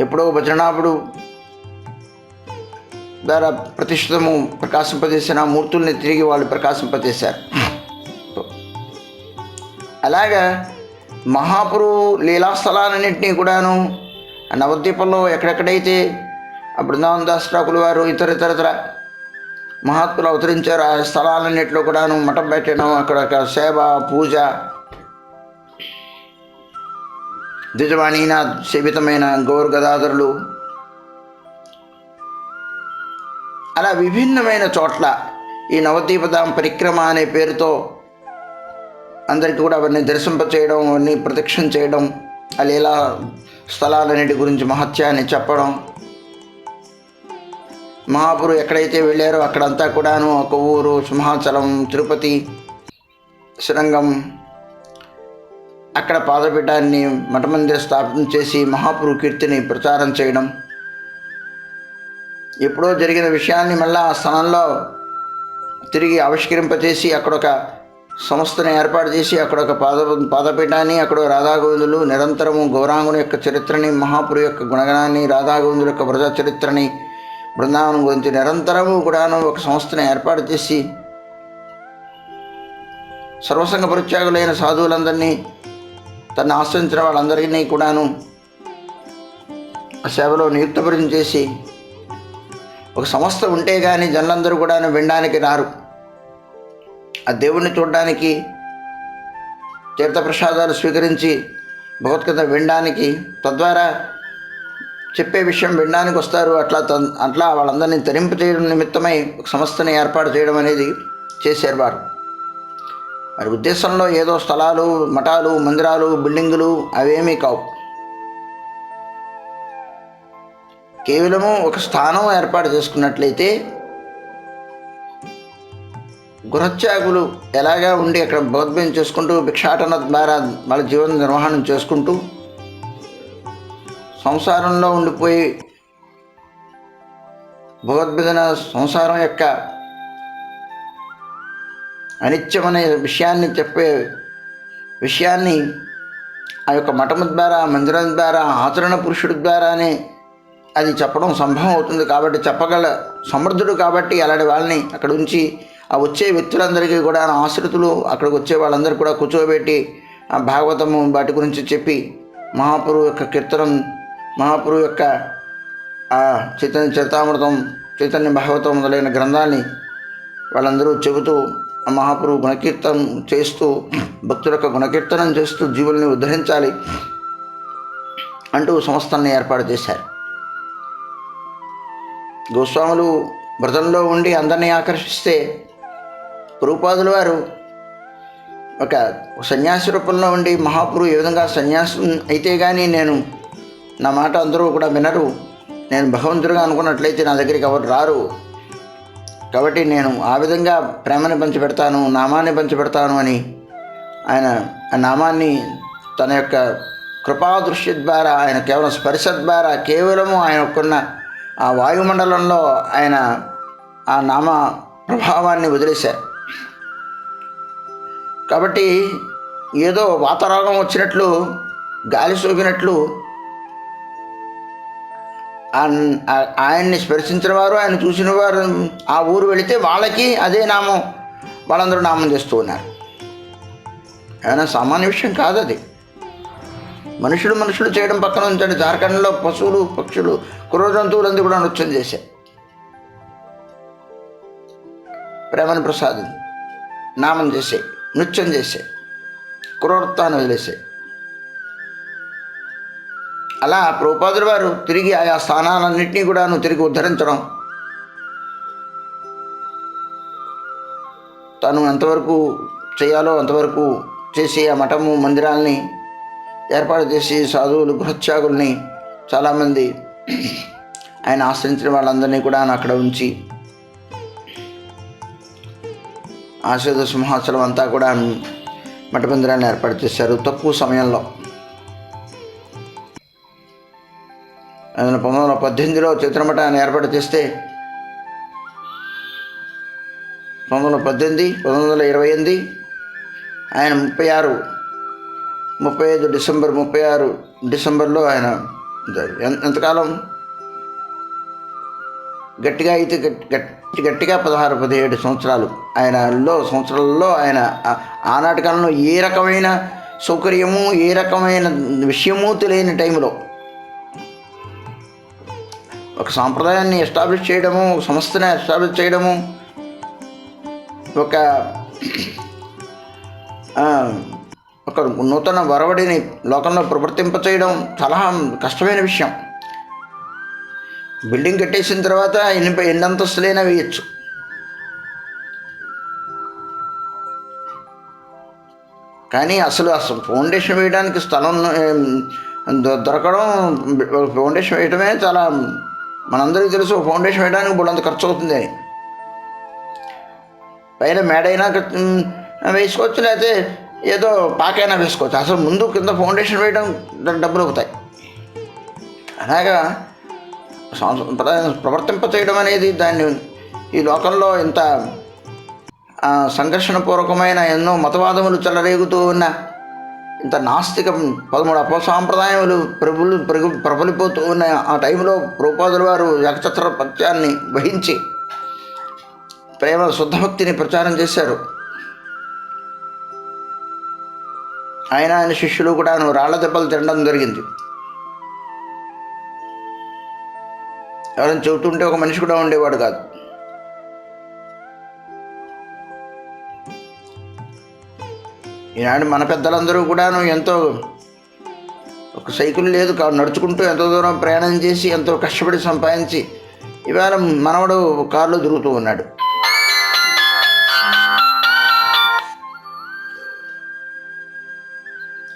ఎప్పుడో భజనాభుడు ద్వారా ప్రతిష్ఠితము ప్రకాశింపజేసిన మూర్తుల్ని తిరిగి వాళ్ళు ప్రకాశింపజేశారు. అలాగా మహాపురు లీలాస్థలాలన్నింటినీ కూడాను నవద్వీపంలో ఎక్కడెక్కడైతే బృందావన దాస్ ఠాకూర్ వారు ఇతర మహాత్ములు అవతరించారు, ఆ స్థలాలన్నింటిలో కూడాను మఠం పెట్టడం, అక్కడ సేవ, పూజ, ద్విజవాణీనాథ్ సేవితమైన గౌర్ గదాధరులు, అలా విభిన్నమైన చోట్ల ఈ నవద్వీపధామ పరిక్రమ అనే పేరుతో అందరికీ కూడా అవన్నీ దర్శింపచేయడం, అవన్నీ ప్రదక్షిణ చేయడం, ఆ లీలా స్థలాలన్నిటి గురించి మహత్యాన్ని చెప్పడం. మహాపురు ఎక్కడైతే వెళ్ళారో అక్కడంతా కూడాను ఒక ఊరు, సింహాచలం, తిరుపతి, శ్రీరంగం, అక్కడ పాదపీఠాన్ని, మఠమందిర స్థాపన చేసి మహాపురు కీర్తిని ప్రచారం చేయడం. ఎప్పుడో జరిగిన విషయాన్ని మళ్ళీ ఆ స్థానంలో తిరిగి ఆవిష్కరింపచేసి అక్కడ ఒక సంస్థను ఏర్పాటు చేసి అక్కడ ఒక పాదపీఠాన్ని, అక్కడ రాధాగోవిందులు నిరంతరము గౌరాంగుని యొక్క చరిత్రని, మహాపురు యొక్క గుణగణాన్ని, రాధాగోవిందుల యొక్క ప్రజా చరిత్రని, బృందావనం గురించి నిరంతరము కూడాను ఒక సంస్థను ఏర్పాటు చేసి సర్వసంగ పరిత్యాగులైన సాధువులందరినీ, తను ఆశ్రయించిన వాళ్ళందరినీ కూడాను ఆ సేవలో నియుక్తపరిచయం చేసి, ఒక సంస్థ ఉంటే కానీ జనులందరూ కూడా వినడానికి రారు, ఆ దేవుణ్ణి చూడడానికి, తీర్థప్రసాదాలు స్వీకరించి భగవద్గీత వినడానికి, తద్వారా చెప్పే విషయం వినడానికి వస్తారు. అట్లా వాళ్ళందరినీ తరింపు చేయడం నిమిత్తమై ఒక సంస్థని ఏర్పాటు చేయడం అనేది చేశారు వారు. వారి ఉద్దేశంలో ఏదో స్థలాలు, మఠాలు, మందిరాలు, బిల్డింగులు అవేమీ కావు. కేవలము ఒక స్థానం ఏర్పాటు చేసుకున్నట్లయితే గృహత్యాగులు ఎలాగా ఉండి అక్కడ భగవద్భజన చేసుకుంటూ భిక్షాటన ద్వారా వాళ్ళ జీవన నిర్వహణ చేసుకుంటూ సంసారంలో ఉండిపోయి భగవద్గీత సంసారం యొక్క అనిత్యమనే విషయాన్ని చెప్పే విషయాన్ని ఆ యొక్క మఠము ద్వారా, మందిరం ద్వారా, ఆచరణ పురుషుడి ద్వారానే అది చెప్పడం సంభవం అవుతుంది. కాబట్టి చెప్పగల సమర్థుడు కాబట్టి అలాంటి వాళ్ళని అక్కడ ఉంచి ఆ వచ్చే వ్యక్తులందరికీ కూడా ఆశ్రితులు అక్కడికి వచ్చే వాళ్ళందరూ కూడా కూర్చోబెట్టి ఆ భాగవతము వాటి గురించి చెప్పి మహాపురువు యొక్క కీర్తనం, మహాపురువు యొక్క ఆ చైతన్య చరితామృతం, చైతన్య భాగవతం మొదలైన గ్రంథాన్ని వాళ్ళందరూ చెబుతూ ఆ మహాపురువు గుణకీర్తనం చేస్తూ, భక్తుల యొక్క గుణకీర్తనం చేస్తూ జీవుల్ని ఉద్ధరించాలి అంటూ సంస్థల్ని ఏర్పాటు చేశారు. గోస్వాములు వ్రతంలో ఉండి అందరినీ ఆకర్షిస్తే ప్రభుపాదుల వారు ఒక సన్యాసి రూపంలో ఉండి మహాపురువు ఏ విధంగా సన్యాసం అయితే కానీ నా మాట అందరూ కూడా వినరు, నేను భగవంతుడిగా అనుకున్నట్లయితే నా దగ్గరికి ఎవరు రారు, కాబట్టి నేను ఆ విధంగా ప్రేమని పంచిపెడతాను, నామాన్ని పంచిపెడతాను అని ఆయన ఆ నామాన్ని తన యొక్క కృపాదృష్టి ద్వారా, ఆయన కేవలం స్పర్శ ద్వారా, కేవలము ఆయనకున్న ఆ వాయుమండలంలో ఆయన ఆ నామ ప్రభావాన్ని వదిలేశారు. కాబట్టి ఏదో వాతావరణం వచ్చినట్లు, గాలి సోకినట్లు ఆయన్ని స్పర్శించిన వారు, ఆయన చూసిన వారు ఆ ఊరు వెళితే వాళ్ళకి అదే నామం, వాళ్ళందరూ నామం చేస్తూ ఉన్నారు. ఏమైనా సామాన్య విషయం కాదు అది. మనుషులు చేయడం పక్కన ఉంచండి, జార్ఖండ్లో పశువులు, పక్షులు, క్రూర జంతువులందరూ కూడా నృత్యం చేశాయి, ప్రేమను ప్రసాదం నామం చేసే, నృత్యం చేసే, క్రూరత్వాన్ని వదిలేసే. అలా ప్రభుపాదుల వారు తిరిగి ఆయా స్థానాలన్నింటినీ కూడా తిరిగి ఉద్ధరించడం, తను ఎంతవరకు చేయాలో అంతవరకు చేసి ఆ మఠము మందిరాల్ని ఏర్పాటు చేసి సాధువులు, గృహత్యాగుల్ని చాలామంది ఆయన ఆశ్రయించిన వాళ్ళందరినీ కూడా అక్కడ ఉంచి ఆశ్రద సింహాచలం అంతా కూడా మఠ మందిరాన్ని ఏర్పాటు చేశారు తక్కువ సమయంలో. 1918లో చైతన్య మఠాన్ని ఏర్పాటు చేస్తే 1918, 1928 ఆయన 35 డిసెంబర్లో ఆయన ఎంతకాలం గట్టిగా అయితే గట్టిగా 16-17 సంవత్సరాలలో ఆయన ఆనాటి కాలంలో ఏ రకమైన సౌకర్యము, ఏ రకమైన విషయము తెలియని టైంలో ఒక సాంప్రదాయాన్ని ఎస్టాబ్లిష్ చేయడము, ఒక సంస్థని ఎస్టాబ్లిష్ చేయడము, ఒక నూతన వరవడిని లోకంలో ప్రవర్తింపచేయడం చాలా కష్టమైన విషయం. బిల్డింగ్ కట్టేసిన తర్వాత ఎన్ని అంతస్తులైనా వేయచ్చు, కానీ అసలు ఫౌండేషన్ వేయడానికి స్థలం దొరకడం, ఫౌండేషన్ వేయడమే చాలా, మనందరికీ తెలుసు ఫౌండేషన్ వేయడానికి బోళ్ళంత ఖర్చు అవుతుంది అని. పైన మేడైనా వేసుకోవచ్చు, లేకపోతే ఏదో పాకైనా వేసుకోవచ్చు, అసలు ముందు కింద ఫౌండేషన్ వేయడం డబ్బులు అవుతాయి. అలాగా ప్రవర్తింప చేయడం అనేది దాన్ని ఈ లోకంలో ఇంత సంఘర్షణపూర్వకమైన ఎన్నో మతవాదములు చెలరేగుతూ ఉన్న, ఇంత నాస్తిక 13 అపసాంప్రదాయములు ప్రబలిపోతూ ఉన్న ఆ టైంలో ప్రభుపాదుల వారు ఏకఛత్ర పత్యాన్ని వహించి ప్రేమ శుద్ధభక్తిని ప్రచారం చేశారు. ఆయన శిష్యులు కూడా రాళ్ల దెబ్బలు తినడం జరిగింది. ఎవరైనా చెబుతుంటే ఒక మనిషి కూడా ఉండేవాడు కాదు. ఈనాడు మన పెద్దలందరూ కూడాను ఎంతో, ఒక సైకిల్ లేదు, నడుచుకుంటూ ఎంతో దూరం ప్రయాణం చేసి ఎంతో కష్టపడి సంపాదించి ఇవాళ మనవడు కారులో తిరుగుతూ ఉన్నాడు.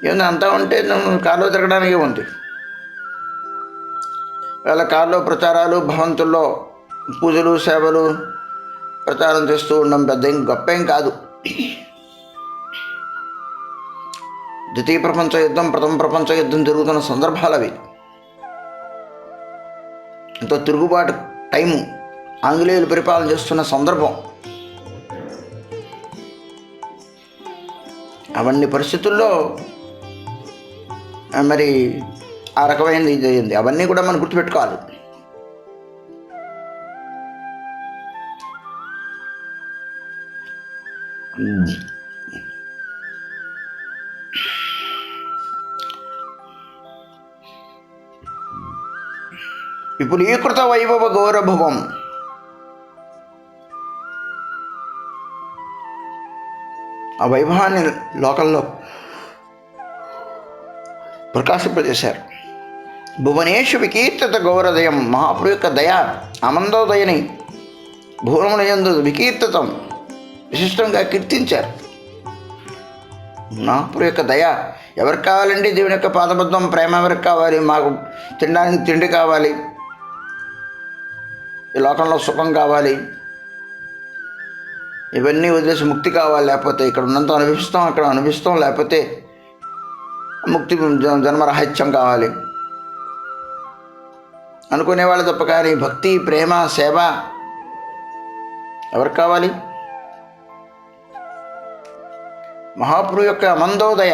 ఏమన్నా అంతా ఉంటే కారులో తిరగడానికే ఉంది. వాళ్ళ కారులో ప్రచారాలు, భవంతుల్లో పూజలు, సేవలు, ప్రచారం చేస్తూ ఉండడం పెద్ద గొప్పేం కాదు. ద్వితీయ ప్రపంచ యుద్ధం, ప్రథమ ప్రపంచ యుద్ధం జరుగుతున్న సందర్భాలు అవి. ఎంతో తిరుగుబాటు టైము, ఆంగ్లేయులు పరిపాలన చేస్తున్న సందర్భం. అవన్నీ పరిస్థితుల్లో మరి ఆ రకమైనది ఇది అయింది. అవన్నీ కూడా మనం గుర్తుపెట్టుకోవాలి. విపులీకృత వైభవ గౌరభవం, ఆ వైభవాన్ని లోకంలో ప్రకాశింపజేశారు. భువనేషు వికీర్తిత గౌరదయం, మహాప్రభు యొక్క దయ, ఆనందోదయని భువనముల యందు వికీర్తితం, విశిష్టంగా కీర్తించారు. మహాప్రభు యొక్క దయ ఎవరికి కావాలండి? దేవుని యొక్క పాదబద్ధం ప్రేమ ఎవరికి కావాలి? మాకు తినడానికి తిండి కావాలి, ఈ లోకంలో సుఖం కావాలి, ఇవన్నీ వదిలేసి ముక్తి కావాలి. లేకపోతే ఇక్కడ ఉన్నంత అనుభవిస్తాం, అక్కడ అనుభవిస్తాం, లేకపోతే ముక్తి జన్మరహిత్యం కావాలి అనుకునేవాళ్ళు తప్ప. కానీ భక్తి, ప్రేమ, సేవ ఎవరికి కావాలి? మహాప్రభు యొక్క మందోదయ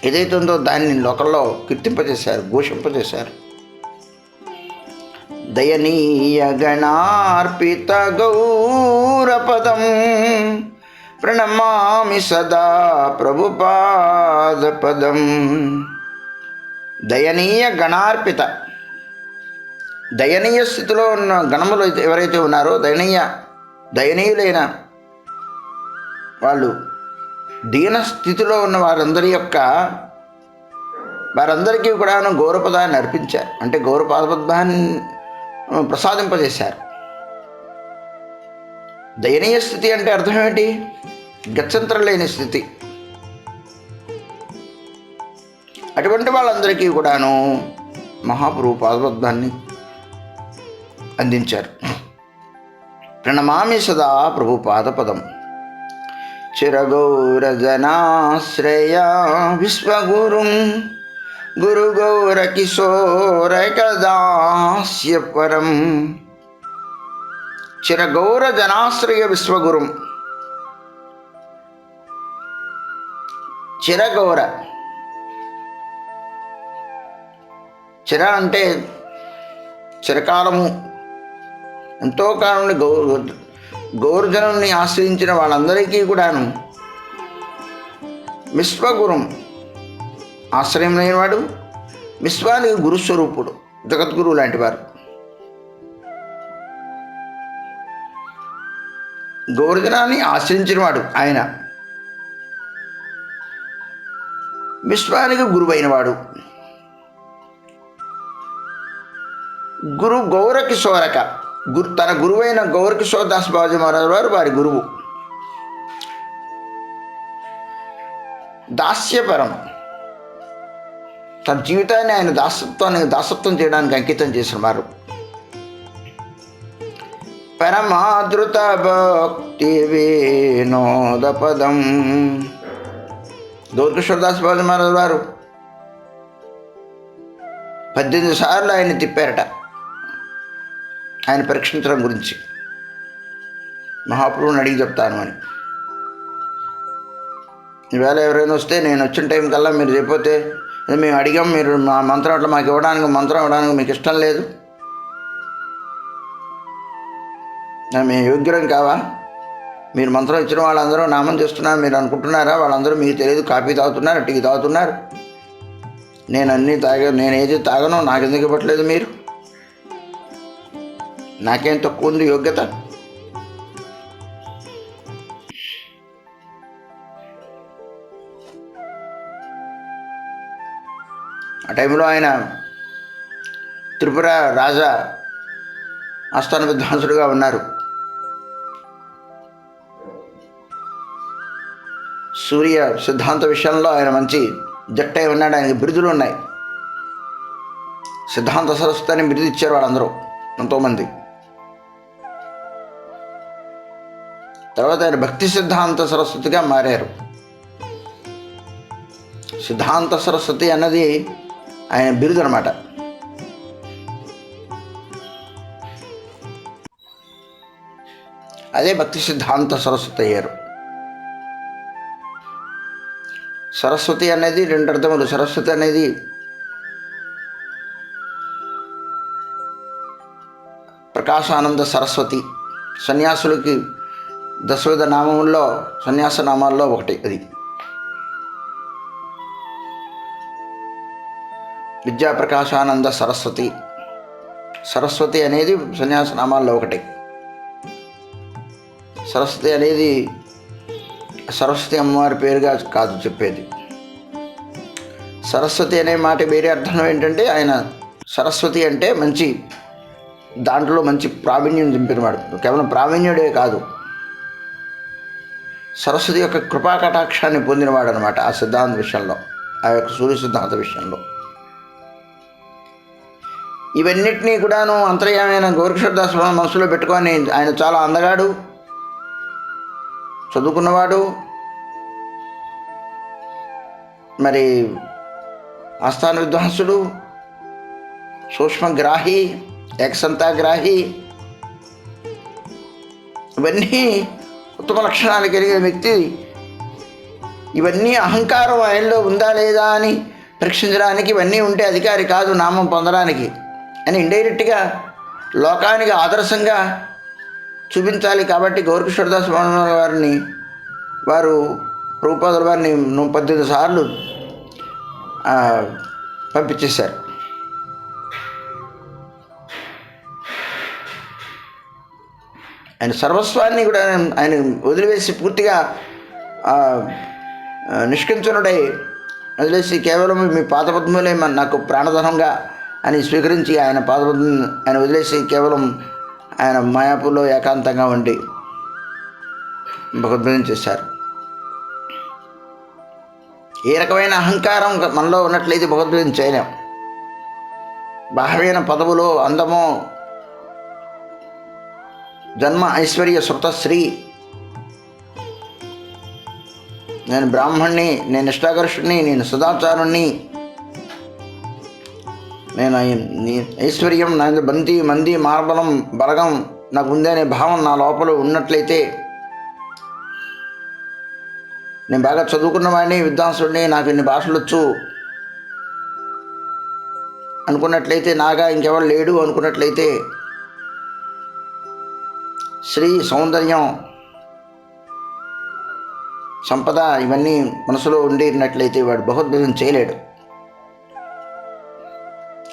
ఏదైతే ఉందో దాన్ని లోకంలో కీర్తింపజేశారు, ఘోషింపజేశారు. దయనీయ గణార్పిత గౌరపదం ప్రణమామి సదా ప్రభుపాదపదం. దయనీయ గణార్పిత, దయనీయ స్థితిలో ఉన్న గణములు ఎవరైతే ఉన్నారో, దయనీయులైన వాళ్ళు, దీన స్థితిలో ఉన్న వారందరికీ కూడా గౌరవపదాన్ని అర్పించారు. అంటే గౌరవపాదపద్మాన్ని ప్రసాదింపజేశారు. దయనీయ స్థితి అంటే అర్థం ఏంటి? గత్యంతరం లేని స్థితి. అటువంటి వాళ్ళందరికీ కూడాను మహాప్రభు పాదపద్మాన్ని అందించారు. ప్రణమామి సదా ప్రభు పాదపదం. చిరగౌరజనాశ్రయ విశ్వగురుం గురుగౌరకిశోరకదాస్య పరం. చిరగౌరజనాశ్రయ విశ్వగురుం. చిరగౌర, చిర అంటే చిరకాలము, ఎంతో కాలం గౌరజనుల్ని ఆశ్రయించిన వాళ్ళందరికీ కూడాను విశ్వగురుం, ఆశ్రయం లేనివాడు, విశ్వానికి గురుస్వరూపుడు, జగద్గురువు లాంటి వారు. గౌరజనాన్ని ఆశ్రయించినవాడు ఆయన, విశ్వానికి గురువైనవాడు. గురు గౌరకిశోరక, తన గురువైన గౌరకిశోర్ దాస్ బాబాజీ మహారాజు వారు వారి గురువు. దాస్యపరం, తన జీవితాన్ని ఆయన దాసత్వం చేయడానికి అంకితం చేసిన వారు. పరమాదృత భక్తి వినోద పదం. గౌరకిశోర్ దాస్ బాబాజీ మహారాజు వారు 18 సార్లు ఆయన తిప్పారట ఆయన పరీక్షించడం గురించి. మహాప్రభుని అడిగి చెప్తాను అని. ఈవేళ ఎవరైనా వస్తే నేను వచ్చిన టైం కల్లా మీరు చెప్పితే మేము అడిగాం, మీరు మా మంత్రం అట్లా మాకు మంత్రం ఇవ్వడానికి మీకు ఇష్టం లేదు, మేము యోగ్యం కావా? మీరు మంత్రం ఇచ్చిన వాళ్ళందరూ నామం చేస్తున్నారు మీరు అనుకుంటున్నారా? వాళ్ళందరూ మీకు తెలియదు, కాఫీ తాగుతున్నారు, టీ తాగుతున్నారు. నేనేది తాగను, నాకెందుకు ఇవ్వట్లేదు మీరు? నాకేం తక్కువ ఉంది యోగ్యత? ఆ టైంలో ఆయన త్రిపుర రాజా ఆస్థాన విద్వాంసుడుగా ఉన్నారు. సూర్య సిద్ధాంత విషయంలో ఆయన మంచి జట్టై ఉన్నాడు. ఆయనకి బిరుదులు ఉన్నాయి. సిద్ధాంత సరస్వతి అని బిరుదు ఇచ్చారు వాళ్ళందరూ, ఎంతోమంది. తర్వాత ఆయన భక్తి సిద్ధాంత సరస్వతిగా మారారు. సిద్ధాంత సరస్వతి అన్నది ఆయన బిరుదు అనమాట. అదే భక్తి సిద్ధాంత సరస్వతి అయ్యారు. సరస్వతి అనేది రెండు అర్థములు. సరస్వతి అనేది ప్రకాశానంద సరస్వతి, సన్యాసులకి దశవిధ నామముల్లో సన్యాస నామాల్లో ఒకటి. అది విద్యాప్రకాశానంద సరస్వతి. సరస్వతి అనేది సన్యాస నామాల్లో ఒకటి. సరస్వతి అనేది సరస్వతి అమ్మవారి పేరుగా కాదు చెప్పేది. సరస్వతి అనే మాట వేరే అర్థం ఏంటంటే, ఆయన సరస్వతి అంటే మంచి, దాంట్లో మంచి ప్రావీణ్యం దింపినవాడు. కేవలం ప్రావీణ్యుడే కాదు, సరస్వతి యొక్క కృపా కటాక్షాన్ని పొందినవాడు అనమాట. ఆ సిద్ధాంత విషయంలో, ఆ యొక్క సూర్య సిద్ధాంత విషయంలో. ఇవన్నిటినీ కూడాను అంతర్యామైన గోరక్షదాస్ మనసులో పెట్టుకొని, ఆయన చాలా అందగాడు, చదువుకున్నవాడు, మరి ఆస్థాన విద్వాంసుడు, సూక్ష్మగ్రాహి, ఏకసంతాగ్రాహి, ఇవన్నీ ఉత్తమ లక్షణాలు కలిగిన వ్యక్తి. ఇవన్నీ అహంకారం ఆయనలో ఉందా లేదా అని పరీక్షించడానికి, ఇవన్నీ ఉంటే అధికారి కాదు నామం పొందడానికి అని ఇండైరెక్ట్గా లోకానికి ఆదర్శంగా చూపించాలి. కాబట్టి గౌరకిషోరదాస్ వారిని ప్రభుపాదుల వారిని 18 సార్లు పంపించేశారు. ఆయన సర్వస్వాన్ని కూడా ఆయన వదిలివేసి, పూర్తిగా నిష్కించనుడై వదిలేసి, కేవలం మీ పాదపద్మలే నాకు ప్రాణధనంగా అని స్వీకరించి ఆయన పాదపద్మ ఆయన వదిలేసి కేవలం ఆయన మాయాపూర్లో ఏకాంతంగా ఉండి భగవద్గీతం చేశారు. ఏ రకమైన అహంకారం మనలో ఉన్నట్లయితే భగవద్గీతం చేయలేం. బాహ్యమైన పదవులో అందమో, జన్మ ఐశ్వర్య శృతశ్రీ, నేను బ్రాహ్మణ్ణి, నేను నిష్ఠాగరుషుణ్ణి, నేను సదాచారుణ్ణి, నేను ఐశ్వర్యం నా బంతి మంది మార్బలం బలగం నాకు ఉంది అనే భావం నా లోపల ఉన్నట్లయితే, నేను బాగా చదువుకున్నవాడిని, విద్వాంసుడిని, నాకు ఇన్ని భాషలు వచ్చు అనుకున్నట్లయితే, నాగా ఇంకెవరు లేడు అనుకున్నట్లయితే, శ్రీ సౌందర్యం సంపద ఇవన్నీ మనసులో ఉండినట్లయితే వాడు భగవద్గీతం చేయలేడు.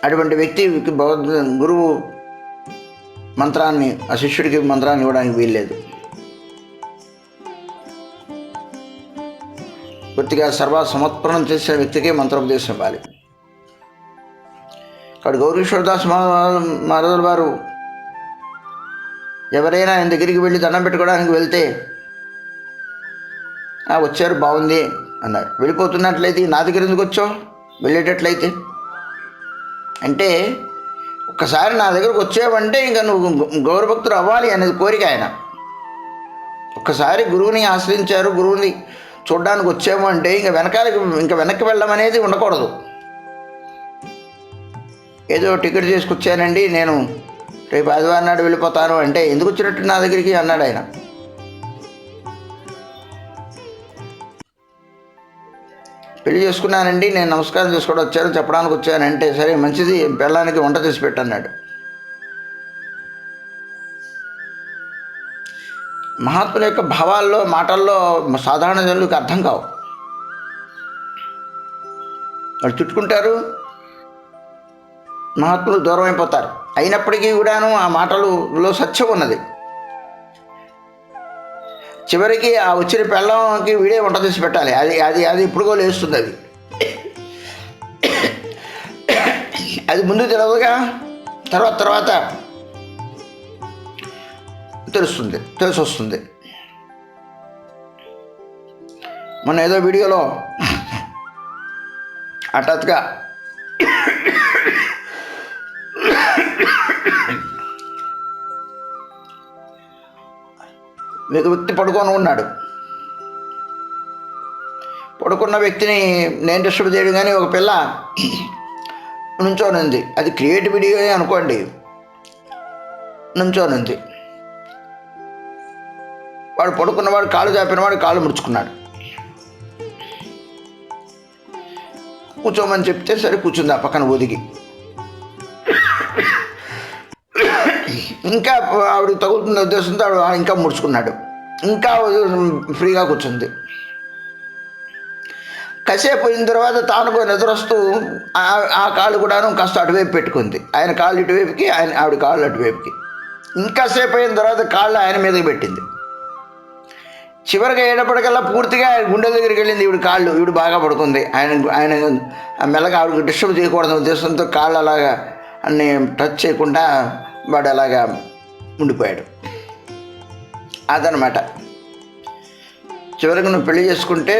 అటువంటి వ్యక్తికి గురువు మంత్రాన్ని, ఆ శిష్యుడికి మంత్రాన్ని ఇవ్వడానికి వీల్లేదు. పూర్తిగా సర్వసమర్పణం చేసిన వ్యక్తికే మంత్రోపదేశం ఇవ్వాలి. ఇక్కడ గౌరీశ్వరదాస్ మహారాజుల వారు ఎవరైనా ఆయన దగ్గరికి వెళ్ళి దండం పెట్టుకోవడానికి వెళ్తే, వచ్చారు బాగుంది అన్నారు. వెళ్ళిపోతున్నట్లయితే, నా దగ్గర ఎందుకు వచ్చావు, వెళ్ళేటట్లయితే అంటే, ఒక్కసారి నా దగ్గరకు వచ్చావంటే ఇంకా నువ్వు గౌరవభక్తుడు అవ్వాలి అనేది కోరిక ఆయన. ఒక్కసారి గురువుని ఆశ్రయించారు, గురువుని చూడడానికి వచ్చాము అంటే ఇంకా వెనక్కి వెళ్ళడం అనేది ఉండకూడదు. ఏదో టికెట్ చేసుకొచ్చానండి, నేను రేపు ఆదివారం నాడు వెళ్ళిపోతాను అంటే, ఎందుకు వచ్చినట్టు నా దగ్గరికి అన్నాడు ఆయన. పెళ్లి చేసుకున్నానండి, నేను నమస్కారం చేసుకోవడం వచ్చాను, చెప్పడానికి వచ్చానంటే, సరే మంచిది, పెళ్ళానికి వంట చేసి పెట్టన్నాడు. మహాత్ముల యొక్క భావాల్లో, మాటల్లో సాధారణ జనులకు అర్థం కావు. వాళ్ళు చుట్టుకుంటారు, మహాత్ములు దూరం అయిపోతారు. అయినప్పటికీ కూడాను ఆ మాటలలో సత్యం ఉన్నది. చివరికి ఆ వచ్చిన పెళ్ళంకి వీడే వంట తీసి పెట్టాలి. అది అది అది ఇప్పుడుగో లేస్తుంది. అది ముందు తెలియదుగా, తర్వాత తెలిసి వస్తుంది. మొన్న ఏదో వీడియోలో హఠాత్తుగా మీకు వ్యక్తి పడుకొని ఉన్నాడు. పడుకున్న వ్యక్తిని నేను డిస్టర్బ్ చేయడం, కానీ ఒక పిల్ల నుంచోనుంది. అది క్రియేటివిటీ అనుకోండి, నుంచోనుంది. వాడు పడుకున్నవాడు కాళ్ళు చాపినవాడు కాళ్ళు ముడుచుకున్నాడు. కూర్చోమని చెప్తే సరే కూర్చుంది ఆ పక్కన ఒదిగి. ఇంకా ఆవిడ తగులుతున్న ఉద్దేశంతో ఆవిడ ఇంకా ముడుచుకున్నాడు. ఇంకా ఫ్రీగా కూర్చుంది. కాసేపు అయిన తర్వాత తాను నిద్రొస్తూ ఆ కాళ్ళు కూడాను కాస్త అటువైపు పెట్టుకుంది. ఆయన కాళ్ళు ఇటువైపుకి, ఆవిడ కాళ్ళు అటువైపుకి. ఇంకాసేపు అయిన తర్వాత కాళ్ళు ఆయన మీదకి పెట్టింది. చివరికి అయ్యేటప్పటికల్లా పూర్తిగా గుండె దగ్గరికి వెళ్ళింది ఈవిడ కాళ్ళు. ఈవిడ బాగా పడుకుంది. ఆయన మెల్లగా ఆవిడకి డిస్టర్బ్ చేయకూడదు ఉద్దేశంతో కాళ్ళు అలాగా అన్ని టచ్ చేయకుండా వాడు అలాగా ఉండిపోయాడు. అదనమాట. చివరికి నువ్వు పెళ్లి చేసుకుంటే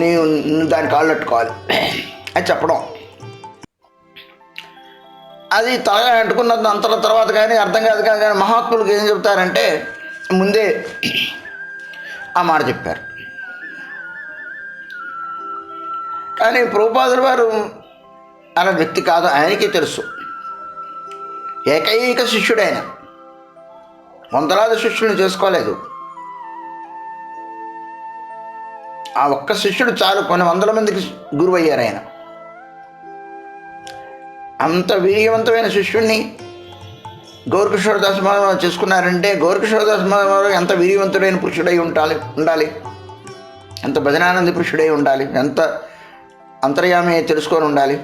నీవు దాని కాళ్ళు అట్టుకోవాలి అని చెప్పడం. అది తలగా అంటుకున్నది అంతల తర్వాత కానీ అర్థం కాదు. కానీ మహాత్ములకు ఏం చెప్తారంటే ముందే ఆ మాట చెప్పారు. కానీ ప్రభుపాదుల వారు అలా వ్యక్తి కాదు, ఆయనకి తెలుసు. ఏకైక శిష్యుడైన, వందలాది శిష్యుని చేసుకోలేదు. ఆ ఒక్క శిష్యుడు చాలు కొన్ని వందల మందికి గురువు అయ్యారు ఆయన. అంత వీర్యవంతమైన శిష్యుడిని గౌరకిషోరదాస్ మహారాజు చేసుకున్నారంటే గౌరకిషోరదాస్ మహారాజు ఎంత వీర్యవంతుడైన పురుషుడై ఉండాలి, ఎంత భజనానంద పురుషుడై ఉండాలి, ఎంత అంతర్యామి తెలుసుకొని ఉండాలి.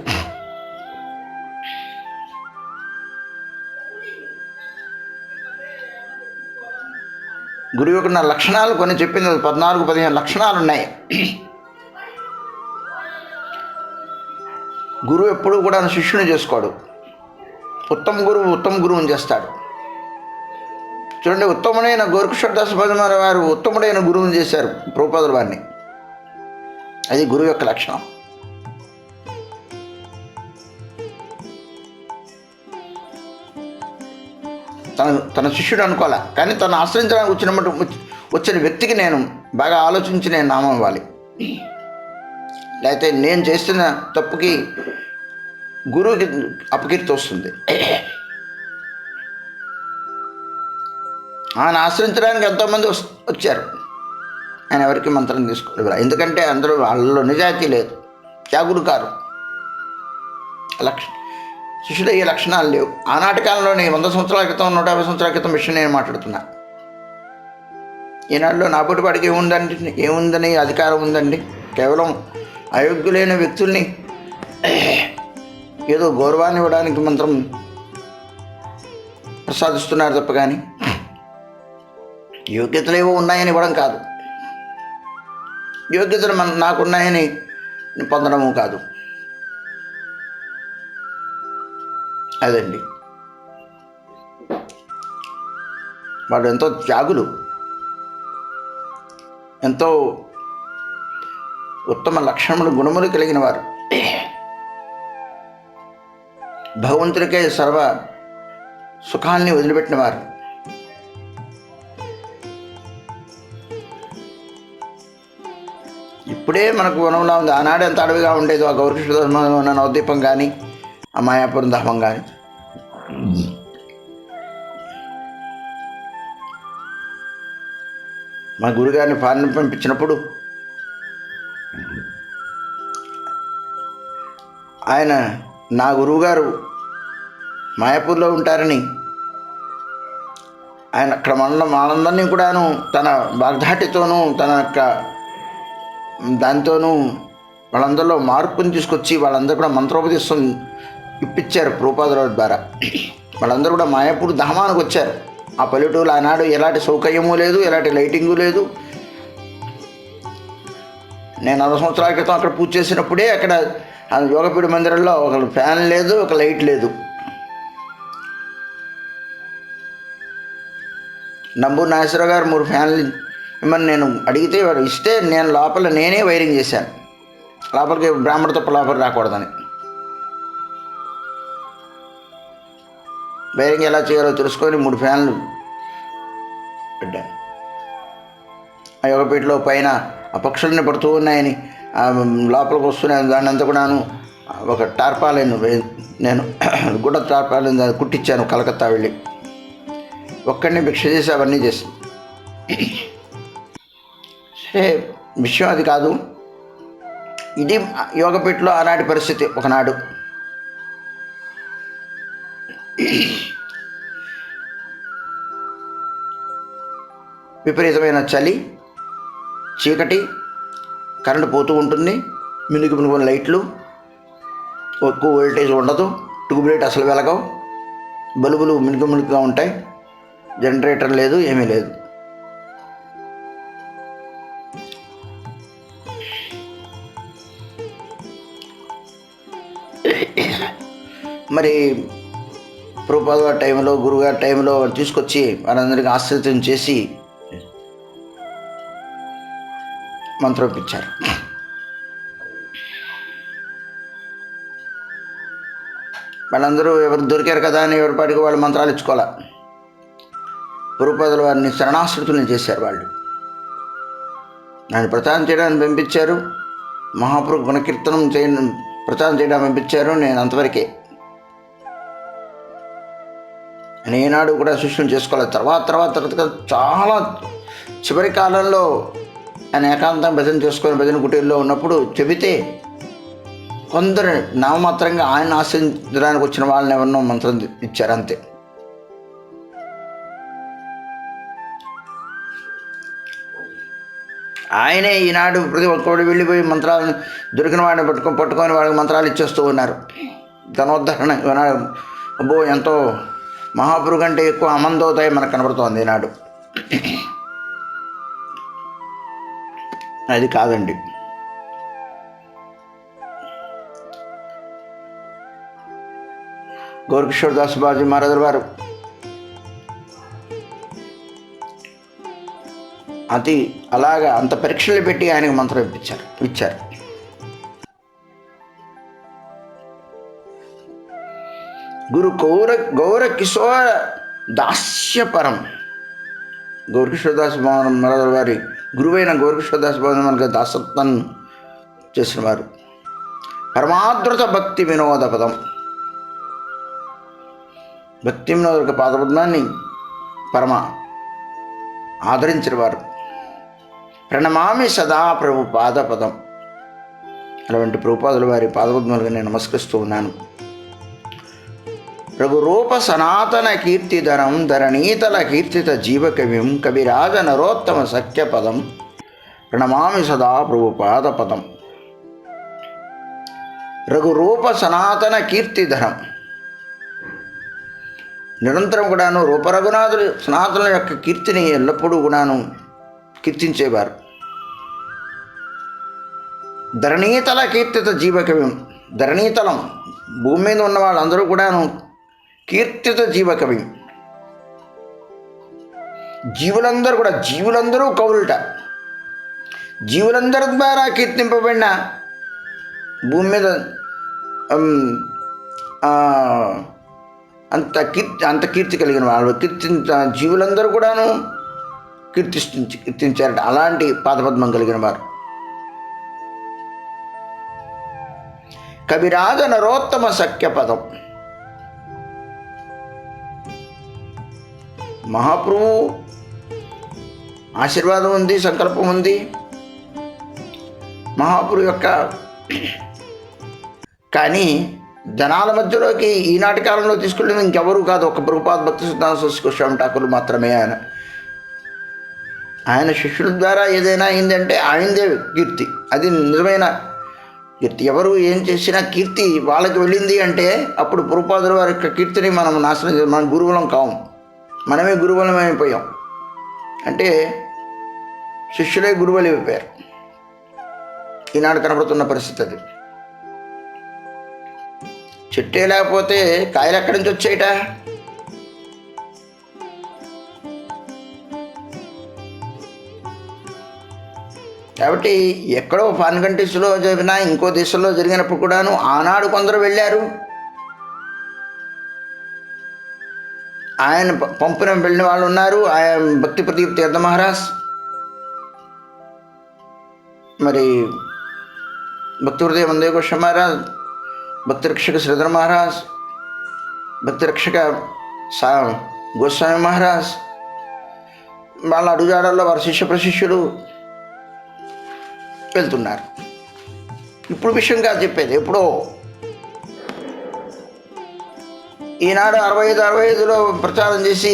గురువు యొక్క లక్షణాలు కొన్ని చెప్పింది, 14-15 లక్షణాలు ఉన్నాయి. గురువు ఎప్పుడు కూడా శిష్యుని చేసుకోడు. ఉత్తమ గురువుని చేస్తాడు. చూడండి, ఉత్తముడైన గోరకిషోరదాస్ భజనాల వారు ఉత్తముడైన గురువుని చేశారు ప్రభుపాదుల వారిని. అది గురువు యొక్క లక్షణం. తన శిష్యుడు అనుకోలే, కానీ తను ఆశ్రయించడానికి వచ్చిన వ్యక్తికి నేను బాగా ఆలోచించి నేను నామం ఇవ్వాలి. లేకపోతే నేను చేస్తున్న తప్పుకి గురువుకి అపకీర్తి వస్తుంది. ఆయన ఆశ్రయించడానికి ఎంతోమంది వచ్చారు. ఆయన ఎవరికి మంత్రం తీసుకోలేదు. ఎందుకంటే అందరూ వాళ్ళలో నిజాయితీ లేదు, త్యాగులు కారు. శిష్యుడయ్యే లక్షణాలు లేవు. ఆనాటి కాలంలోనే 100 సంవత్సరాల క్రితం 150 సంవత్సరాల క్రితం విషయం నేను మాట్లాడుతున్నా. ఈనాడులో నాబోటి వాడికి ఏముందని అధికారం ఉందండి? కేవలం అయోగ్యులైన వ్యక్తుల్ని ఏదో గౌరవాన్ని ఇవ్వడానికి మంత్రం ప్రసాదిస్తున్నారు తప్ప కానీ యోగ్యతలు ఏవో ఉన్నాయని ఇవ్వడం కాదు. యోగ్యతలు నాకున్నాయని పొందడము కాదు. అదండి, వాడు ఎంతో త్యాగులు, ఎంతో ఉత్తమ లక్షణములు గుణములు కలిగిన వారు. భగవంతుడికే సర్వ సుఖాల్ని వదిలిపెట్టిన వారు. ఇప్పుడే మనకు వనంలా ఉంది. ఆనాడు ఎంత అడవిగా ఉండేది ఆ గౌరకిషోరదాస్ నవద్వీపం కానీ ఆ మాయాపురం ధామం కానీ. మా గురుగారిని ఫారిన్ పంపించినప్పుడు ఆయన నా గురువుగారు మాయాపూర్లో ఉంటారని ఆయన అక్కడ వాళ్ళందరినీ కూడాను తన వాగ్ధాటితోనూ తన యొక్క దాంతోనూ వాళ్ళందరిలో మార్పుని తీసుకొచ్చి వాళ్ళందరూ కూడా మంత్రోపదేశం ఇప్పించారు ప్రభుపాదుల ద్వారా. వాళ్ళందరూ కూడా మాయాపూర్ ధామానికి వచ్చారు. ఆ పల్లెటూరు ఆనాడు ఎలాంటి సౌకర్యము లేదు, ఎలాంటి లైటింగు లేదు. నేను 100 సంవత్సరాల క్రితం అక్కడ పూజ చేసినప్పుడే అక్కడ యోగపీఠ మందిరంలో ఒక ఫ్యాన్ లేదు, ఒక లైట్ లేదు. నంబూరు నాగేశ్వరరావు గారు 3 ఫ్యాన్లు ఇమ్మని నేను అడిగితే వాడు ఇస్తే నేను లోపల నేనే వైరింగ్ చేశాను. లోపలికి బ్రాహ్మణ తప్ప లోపలికి రాకూడదని. వైరింగ్ ఎలా చేయాలో తెలుసుకొని 3 ఫ్యాన్లు పెట్టాను. ఆ యోగపీఠలో పైన ఆ పక్షులన్నీ పడుతూ ఉన్నాయని లోపలికి వస్తున్నాను. దాన్ని అంతా కూడాను ఒక టార్పాలిన్ నేను గుడ్డ టార్పాలిన్ కుట్టించాను కలకత్తా వెళ్ళి. ఒక్కడిని భిక్ష చేసి అవన్నీ చేసి అంటే విషయం అది కాదు. ఇది యోగపీఠలో ఆనాటి పరిస్థితి. ఒకనాడు విపరీతమైన చలి, చీకటి, కరెంటు పోతూ ఉంటుంది, మినుగు మినుగుని లైట్లు, ఎక్కువ వోల్టేజ్ ఉండదు, ట్యూబ్లైట్ అసలు వెలగవు, బల్బులు మినుగు మినుగుగా ఉంటాయి, జనరేటర్ లేదు, ఏమీ లేదు. మరి ప్రభుపాద గారి టైంలో, గురుగారి టైంలో తీసుకొచ్చి వారందరికీ ఆశ్రితం చేసి మంత్రం ఇప్పించారు. వాళ్ళందరూ ఎవరు దొరికారు కదా అని ఎవరి పాటికి వాళ్ళు మంత్రాలు ఇచ్చుకోవాలి. ప్రభుపాదుల వారిని శరణాశ్రుతులను చేశారు. వాళ్ళు ఆయన ప్రచారం చేయడానికి పంపించారు, మహాప్రభు గుణకీర్తనం ప్రచారం చేయడానికి పంపించారు. నేను అంతవరకే, నేను ఏనాడు కూడా శిష్యుని చేసుకోలేదు. తర్వాత చాలా చివరి కాలంలో ఆయన ఏకాంతం భజన చేసుకొని భజన కుటీరులో ఉన్నప్పుడు చెబితే కొందరు నామమాత్రంగా ఆయన ఆశ్రయించడానికి వచ్చిన వాళ్ళని ఎవరినో మంత్రం ఇచ్చారు, అంతే. ఆయనే ఈనాడు ప్రతి ఒక్కడు వెళ్ళిపోయి మంత్రాలను దొరికిన వాడిని పట్టుకొని వాళ్ళకి మంత్రాలు ఇచ్చేస్తూ ఉన్నారు. ధనోద్ధరణ అబ్బో ఎంతో మహాపురు కంటే ఎక్కువ అమందోదయం మనకు కనబడుతోంది ఈనాడు. అది కాదండి. గౌరకిషోర్ దాస్ బాబాజీ మహారాజుల వారు అలాగా అంత పరీక్షలు పెట్టి ఆయనకు మంత్రం ఇచ్చారు. గురు గౌరకిషోర దాస్యపరం, గౌరకిషోర్ దాస్ మహారాజుల వారి గురువైన గౌరకిషోర్ దాస్ బాబాజీ మనకు దాసత్వం చేసిన వారు. పరమాదృత భక్తి వినోద పదం, భక్తి వినోద పాదపద్మాన్ని పరమ ఆదరించిన వారు. ప్రణమామి సదా ప్రభు పాదపదం, అటువంటి ప్రభుపాదుల వారి పాదపద్మాలుగా నేను నమస్కరిస్తూ ఉన్నాను. రఘురూప సనాతన కీర్తిధరం ధరణీతల కీర్తిత జీవకవిం కవిరాజ నరోత్తమ సఖ్యపదం ప్రణమామి సదా ప్రభు పాదపదం. రఘురూప సనాతన కీర్తిధరం, నిరంతరం కూడాను రూపరఘునాథుడు సనాతనుల యొక్క కీర్తిని ఎల్లప్పుడూ కూడాను కీర్తించేవారు. ధరణీతల కీర్తిత జీవకవిం, ధరణీతలం భూమి మీద ఉన్న వాళ్ళందరూ కూడాను కీర్తిత జీవకవి, జీవులందరూ కవులుట, జీవులందరి ద్వారా కీర్తింపబడిన భూమి మీద అంత కీర్తి కలిగిన వాళ్ళు జీవులందరూ కూడాను కీర్తించారట. అలాంటి పాదపద్మం కలిగిన వారు. కవిరాజ నరోత్తమ సఖ్యపదం, మహాప్రభు ఆశీర్వాదం ఉంది, సంకల్పం ఉంది. మహాప్రభు యొక్క కానీ జనాల మధ్యలోకి ఈనాటి కాలంలో తీసుకెళ్ళింది ఇంకెవరూ కాదు, ఒక ప్రభుపాద భక్తి సిద్ధాంత సరస్వతి గోస్వామి ఠాకూర్ మాత్రమే. ఆయన శిష్యుల ద్వారా ఏదైనా అయిందంటే ఆయనదే కీర్తి, అది నిజమైన కీర్తి. ఎవరు ఏం చేసినా కీర్తి వాళ్ళకి వెళ్ళింది అంటే అప్పుడు ప్రభుపాదుల వారి యొక్క కీర్తిని మనం నాశనం చేయాలి. మన గురువులం కాము, మనమే గురువులం అయిపోయాం. అంటే శిష్యులే గురువులు అయిపోయారు. ఈనాడు కనబడుతున్న పరిస్థితి అది. చెట్టే లేకపోతే కాయలు ఎక్కడి నుంచి వచ్చాయట? కాబట్టి ఎక్కడో ఫారిన్ కంట్రీస్లో జరిగినా ఇంకో దేశంలో జరిగినప్పుడు కూడాను ఆనాడు కొందరు వెళ్ళారు. ఆయన పంపిన వెళ్ళిన వాళ్ళు ఉన్నారు. ఆయన భక్తి ప్రదీప్ తీర్థ మహారాజ్, మరి భక్తి హృదయ వందే గోస్వామి మహారాజ్, భక్తి రక్షక శ్రీధర మహారాజ్, భక్తి రక్షక గోస్వామి మహారాజ్, వాళ్ళ అడుగుజాడల్లో వారి శిష్య ప్రశిష్యులు వెళ్తున్నారు. ఇప్పుడు విషయం కాదు చెప్పేది, ఎప్పుడో ఈనాడు 65లో ప్రచారం చేసి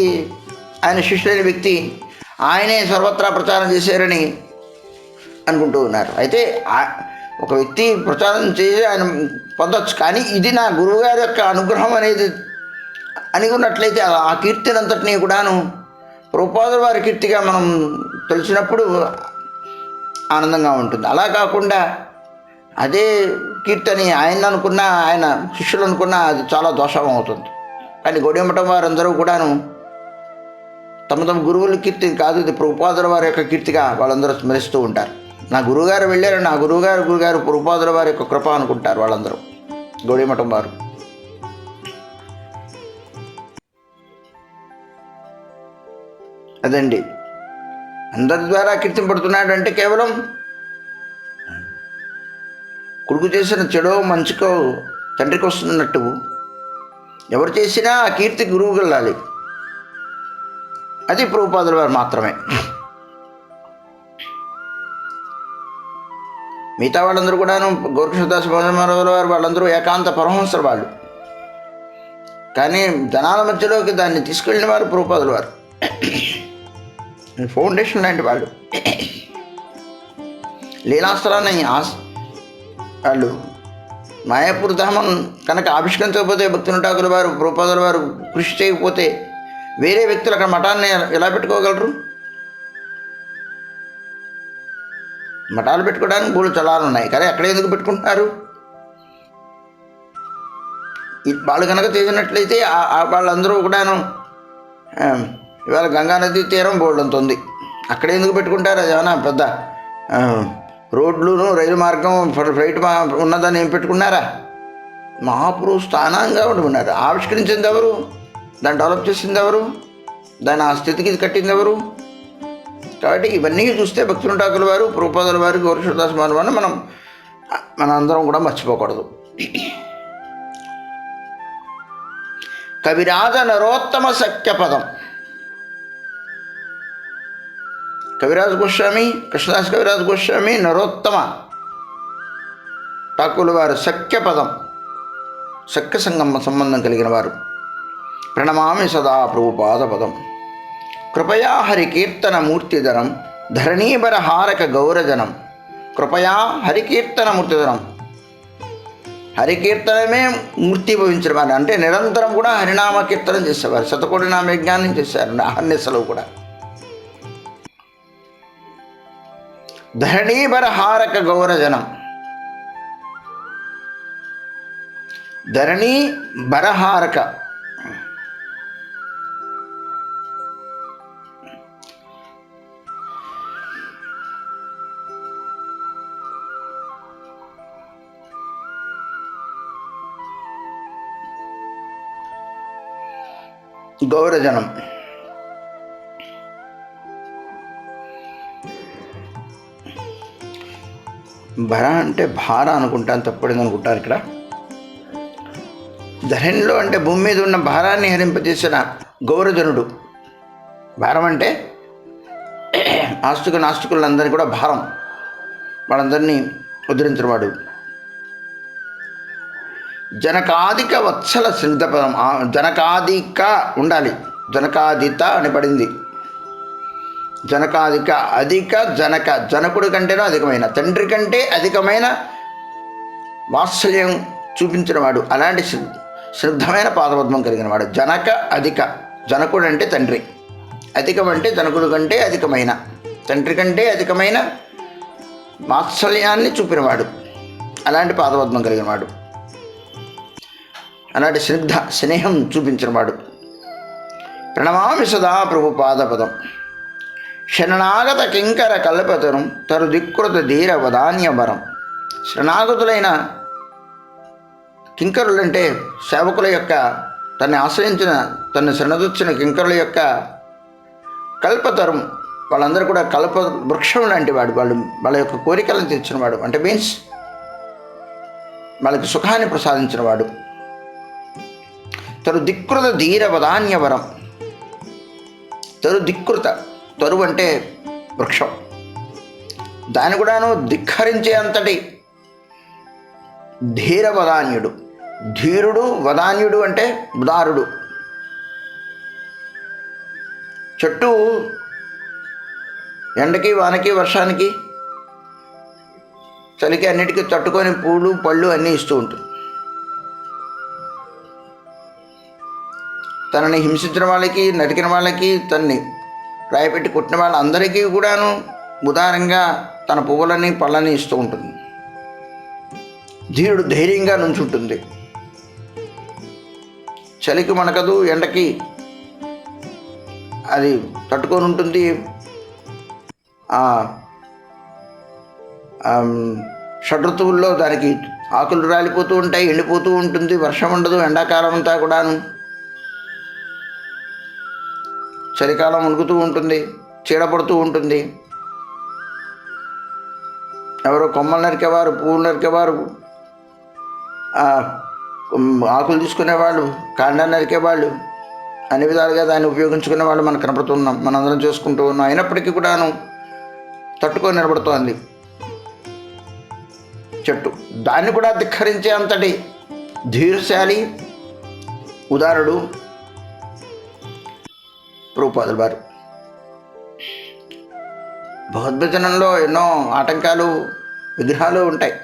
ఆయన శిష్యులైన వ్యక్తి ఆయనే సర్వత్రా ప్రచారం చేశారని అనుకుంటూ ఉన్నారు. అయితే ఒక వ్యక్తి ప్రచారం చేసి ఆయన పొందొచ్చు, కానీ ఇది నా గురువుగారి యొక్క అనుగ్రహం అనేది అనుకున్నట్లయితే ఆ కీర్తిని అంతటినీ కూడాను ప్రభుపాదుల వారి కీర్తిగా మనం తెలిసినప్పుడు ఆనందంగా ఉంటుంది. అలా కాకుండా అదే కీర్తని ఆయన అనుకున్నా, ఆయన శిష్యులు అనుకున్నా అది చాలా దోషం అవుతుంది. కానీ గౌడీమఠం వారందరూ కూడాను తమ తమ గురువుల కీర్తిని కాదు, ఇది ప్రభుపాదుల వారి యొక్క కీర్తిగా వాళ్ళందరూ స్మరిస్తూ ఉంటారు. నా గురువుగారు వెళ్ళారు, నా గురువుగారు ప్రభుపాదుల వారి యొక్క కృప అనుకుంటారు వాళ్ళందరూ గౌడీమఠం వారు. అదండి, అందరి ద్వారా కీర్తింపడుతున్నాడు అంటే కేవలం కొడుకు చేసిన చెడో మంచుకో తండ్రికి వస్తున్నట్టు ఎవరు చేసినా ఆ కీర్తి గురువు వెళ్ళాలి. అది ప్రభుపాదుల వారు మాత్రమే. మిగతా వాళ్ళందరూ కూడాను గోరక్షదాస్ వారు వాళ్ళందరూ ఏకాంత పరమహంసలు వాళ్ళు, కానీ జనాల మధ్యలోకి దాన్ని తీసుకెళ్ళిన వారు ప్రభుపాదుల వారు. ఫౌండేషన్ లాంటి వాళ్ళు. లీలాస్త్రాన్ని వాళ్ళు మాయాపూర్ ధామం కనుక ఆవిష్కరించకపోతే భక్తుని ఠాకుల వారు ప్రభుపాదుల వారు కృషి చేయకపోతే వేరే వ్యక్తులు అక్కడ మఠాన్ని ఎలా పెట్టుకోగలరు? మఠాలు పెట్టుకోవడానికి బోళ్ళు చలాలు ఉన్నాయి, కానీ అక్కడ ఎందుకు పెట్టుకుంటున్నారు? వాళ్ళు కనుక చేసినట్లయితే వాళ్ళందరూ కూడాను ఇవాళ గంగానదీ తీరం బోల్డంత ఉంది, అక్కడ ఎందుకు పెట్టుకుంటారు? అది ఏమన్నా పెద్ద రోడ్లును రైలు మార్గం ఫ్లైట్ ఉన్నదని ఏం పెట్టుకున్నారా? మహాపురుషు స్థానంగా ఉన్నారు. ఆవిష్కరించింది ఎవరు? దాన్ని డెవలప్ చేసింది ఎవరు? దాన్ని ఆ స్థితికి కట్టింది ఎవరు? కాబట్టి ఇవన్నీ చూస్తే భక్తుని ఠాకుల వారు ప్రభుపాదుల వారు గోరక్షదాస్ వారిని మన అందరం కూడా మర్చిపోకూడదు. కవిరాజ నరోత్తమ సఖ్యపదం. కవిరాజ గోస్వామి, కృష్ణదాస్ కవిరాజ గోస్వామి నరోత్తమ ఠాకుల వారు సఖ్యపదం, సఖ్య సంబంధం కలిగిన వారు. ప్రణమామి సదా ప్రభుపాద పదం. కృపయా హరికీర్తన మూర్తిధరం ధరణీబర హారక గౌరజనం. కృపయా హరికీర్తన మూర్తిధరం, హరికీర్తనమే మూర్తి భవించిన వారు, అంటే నిరంతరం కూడా హరినామ కీర్తనం చేసేవారు. శతకోటి నామ యజ్ఞానం చేశారు అహర్నిశలు కూడా. ధరణీబర హారక గౌరజనం, ధరణీ బరహారక గౌరజనం. భర అంటే భార అనుకుంటాను, తప్పడింది అనుకుంటాను. ఇక్కడ ధరణిలో అంటే భూమి మీద ఉన్న భారాన్ని హరింపజేసిన గౌరజనుడు. భారం అంటే నాస్తికులందరినీ కూడా భారం, వాళ్ళందరినీ ఉద్ధరించినవాడు. జనకాదిక వత్సల స్నిగ్ధపదం. జనకాదిక ఉండాలి, జనకాదిత అని పడింది. జనకాదిక అధిక జనక, జనకుడి కంటేనూ అధికమైన, తండ్రి కంటే అధికమైన వాత్సల్యం చూపించినవాడు, అలాంటి స్నిగ్ధమైన పాదపద్మం కలిగిన వాడు. జనక అధిక, జనకుడు అంటే తండ్రి, అధికం అంటే జనకుడు కంటే అధికమైన, తండ్రి కంటే అధికమైన వాత్సల్యాన్ని చూపినవాడు, అలాంటి పాదపద్మం కలిగినవాడు, అలాంటి స్నేహం చూపించినవాడు. ప్రణమామి సదా ప్రభుపాదపదం. శరణాగత కింకర కల్పతరం తరు దిక్కృత ధీర వదాన్యవరం. శరణాగతులైన కింకరులంటే సేవకుల యొక్క, తన్ని ఆశ్రయించిన, తన్ని శరణదొచ్చిన కింకరుల యొక్క కల్పతరం, వాళ్ళందరూ కూడా కల్ప వృక్షం లాంటి వాడు. వాళ్ళ యొక్క కోరికలను తీర్చినవాడు, అంటే మీన్స్ వాళ్ళకి సుఖాన్ని ప్రసాదించినవాడు. తరు దిక్కృత ధీర వదాన్యవరం. తరు దిక్కృత, తరువు అంటే వృక్షం, దాన్ని కూడాను ధిక్కరించే అంతటి ధీర వదాన్యుడు. ధీరుడు, వదాన్యుడు అంటే ఉదారుడు. చెట్టు ఎండకి, వానకి, వర్షానికి, చలికి అన్నిటికీ తట్టుకొని పూలు పళ్ళు అన్నీ ఇస్తూ ఉంటుంది. తనని హింసించిన వాళ్ళకి, నరికిన వాళ్ళకి, తనని రాయపెట్టి కొట్టిన వాళ్ళందరికీ కూడాను ఉదారంగా తన పువ్వులని పళ్ళని ఇస్తూ ఉంటుంది. ధీరుడు ధైర్యంగా నుంచుంటుంది. చలికి వణకదు, ఎండకి అది తట్టుకొని ఉంటుంది. షడ్ఋతువుల్లో దానికి ఆకులు రాలిపోతూ ఉంటాయి, ఎండిపోతూ ఉంటుంది, వర్షం ఉండదు ఎండాకాలం అంతా కూడాను. చలికాలం ఉణుకుతూ ఉంటుంది, చీడపడుతూ ఉంటుంది. ఎవరో కొమ్మలు నరికేవారు, పువ్వులు నరికేవారు, ఆకులు తీసుకునేవాళ్ళు, కాండాన్ని నరికేవాళ్ళు, అన్ని విధాలుగా దాన్ని ఉపయోగించుకునే వాళ్ళు మనకు కనపడుతున్నాం, మనందరం చేసుకుంటూ ఉన్నాం. అయినప్పటికీ కూడాను తట్టుకొని నిలబడుతోంది చెట్టు. దాన్ని కూడా ధిక్కరించే అంతటి ధీరశాలి, ఉదారుడు ప్రభుపాదుల వారు. భగవద్భజనంలో ఎన్నో ఆటంకాలు, విగ్రహాలు ఉంటాయి.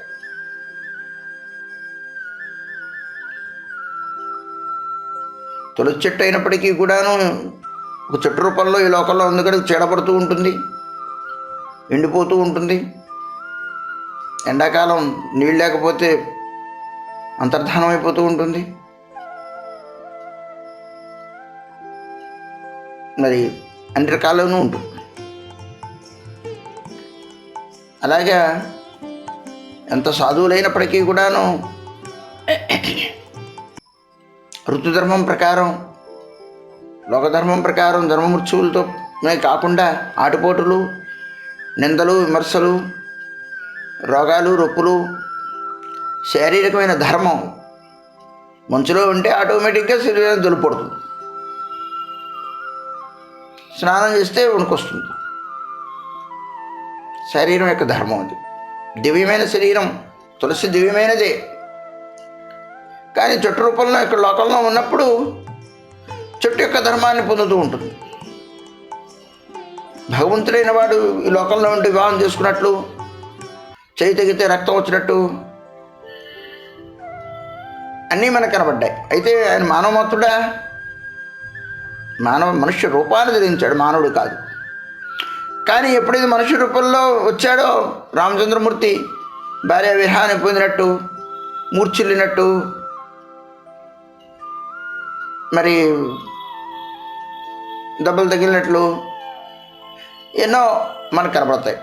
తులసి చెట్టు అయినప్పటికీ కూడాను ఒక చెట్టు రూపంలో ఈ లోకంలో ఉంది కనుక చీడపడుతూ ఉంటుంది, ఎండిపోతూ ఉంటుంది. ఎండాకాలం నీళ్ళు లేకపోతే అంతర్ధానం అయిపోతూ ఉంటుంది. మరి అన్ని రకాల్లోనూ ఉంటుంది. అలాగే ఎంత సాధువులైనప్పటికీ కూడాను ఋతుధర్మం ప్రకారం, లోకధర్మం ప్రకారం ధర్మమృత్యువులతో కాకుండా ఆటుపోటులు, నిందలు, విమర్శలు, రోగాలు, రొప్పులు, శారీరకమైన ధర్మం మంచులో ఉంటే ఆటోమేటిక్గా శరీరం దులుపడుతుంది. స్నానం చేస్తే వణుకొస్తుంది. శరీరం యొక్క ధర్మం అది. దివ్యమైన శరీరం, తులసి దివ్యమైనదే. కానీ చెట్టు రూపంలో ఇక్కడ లోకంలో ఉన్నప్పుడు చెట్టు యొక్క ధర్మాన్ని పొందుతూ ఉంటుంది. భగవంతుడైన వాడు ఈ లోకంలో ఉండి వివాహం చేసుకున్నట్లు, చేయి తెగితే రక్తం వచ్చినట్టు అన్నీ మనకు కనబడ్డాయి. అయితే ఆయన మానవమత్తుడా? మనుష్య రూపాన్ని ధరించాడు, మానవుడు కాదు. కానీ ఎప్పుడైతే మనుష్య రూపంలో వచ్చాడో రామచంద్రమూర్తి భార్య విరహాన్ని పొందినట్టు, మూర్ఛిల్లినట్టు, మరి దెబ్బలు తగిలినట్లు ఎన్నో మనకు కనబడతాయి.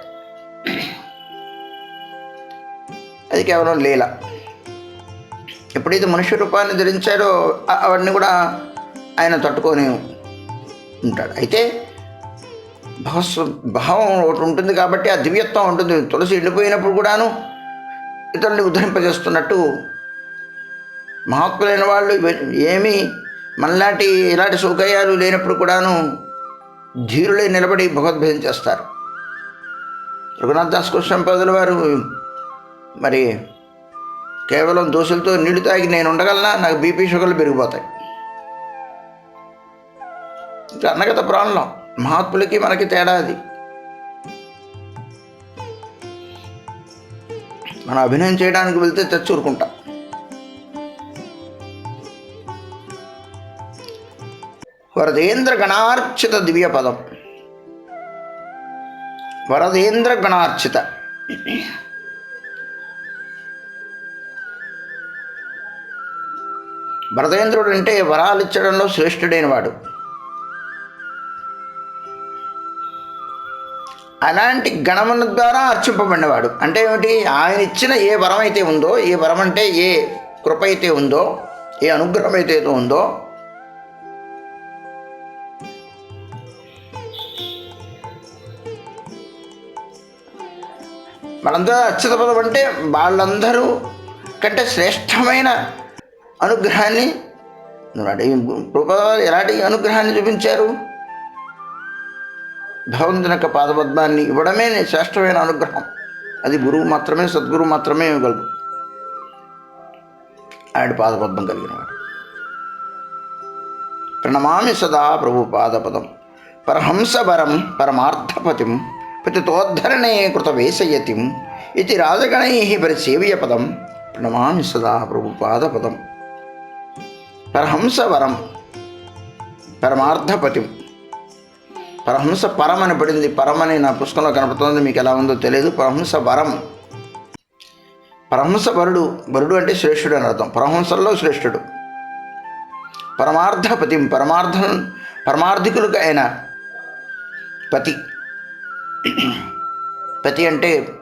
అది కేవలం లీల. ఎప్పుడైతే మనుష్య రూపాన్ని ధరించాడో అవన్నీ కూడా ఆయన తట్టుకొని ఉంటాడు. అయితే భావం ఒకటి ఉంటుంది కాబట్టి ఆ దివ్యత్వం ఉంటుంది. తులసి ఎండిపోయినప్పుడు కూడాను ఇతరుల్ని ఉద్ధరింపజేస్తున్నట్టు మహాత్ములైన వాళ్ళు ఏమీ మనలాంటి ఇలాంటి సౌకర్యాలు లేనప్పుడు కూడాను ధీరులై నిలబడి భగవద్భజన చేస్తారు. రఘునాథ్ దాస్ కృష్ణపాదుల వారు మరి కేవలం దోశలతో నీళ్లు తాగి నేను ఉండగలనా, నాకు బీపీ షుగర్లు పెరిగిపోతాయి. అన్నగత ప్రాణంలో మహాత్ములకి మనకి తేడా అది. మనం అభినయం చేయడానికి వెళ్తే తెచ్చూరుకుంటాం. వరదేంద్ర గణార్చిత దివ్య పదం. వరదేంద్ర గణార్చిత. వరదేంద్రుడు అంటే వరాలు ఇచ్చడంలో శ్రేష్ఠుడైన వాడు. అలాంటి గణముల ద్వారా అర్చింపబడినవాడు. అంటే ఏమిటి? ఆయన ఇచ్చిన ఏ వరం అయితే ఉందో, ఏ వరం అంటే ఏ కృప అయితే ఉందో, ఏ అనుగ్రహం అయితే ఉందో వాళ్ళందరూ అచ్యుత పదం అంటే వాళ్ళందరూ కంటే శ్రేష్టమైన అనుగ్రహాన్ని ఎలాంటి అనుగ్రహాన్ని చూపించారు? భగవంతుని యొక్క పాదపద్మాన్ని ఇవ్వడమే శ్రేష్టమైన అనుగ్రహం. అది గురువు మాత్రమే, సద్గురువు మాత్రమే ఇవ్వగలరు. ఆయన పాదపద్మం కలిగిన వాడు. ప్రణమామి సదా ప్రభు పాదపదం పరహంసవరం పరమార్థపతిం పతితోద్ధరణే కృతవేశయతిం ఇది రాజగణై పరిసేవ్య పదం ప్రణమామి సదా ప్రభు పాదపదం పరహంసవరం పరమార్థపతిం. పరహంస పరం అని పడింది. పరం అని నా పుస్తకంలో కనపడుతుంది, మీకు ఎలా ఉందో తెలియదు. పరహంస వరం, పరహంస వరుడు. వరుడు అంటే శ్రేష్ఠుడు అని అర్థం. పరహంసల్లో శ్రేష్ఠుడు. పరమార్థపతిం, పరమార్థికులకు ఆయన పతి. పతి అంటే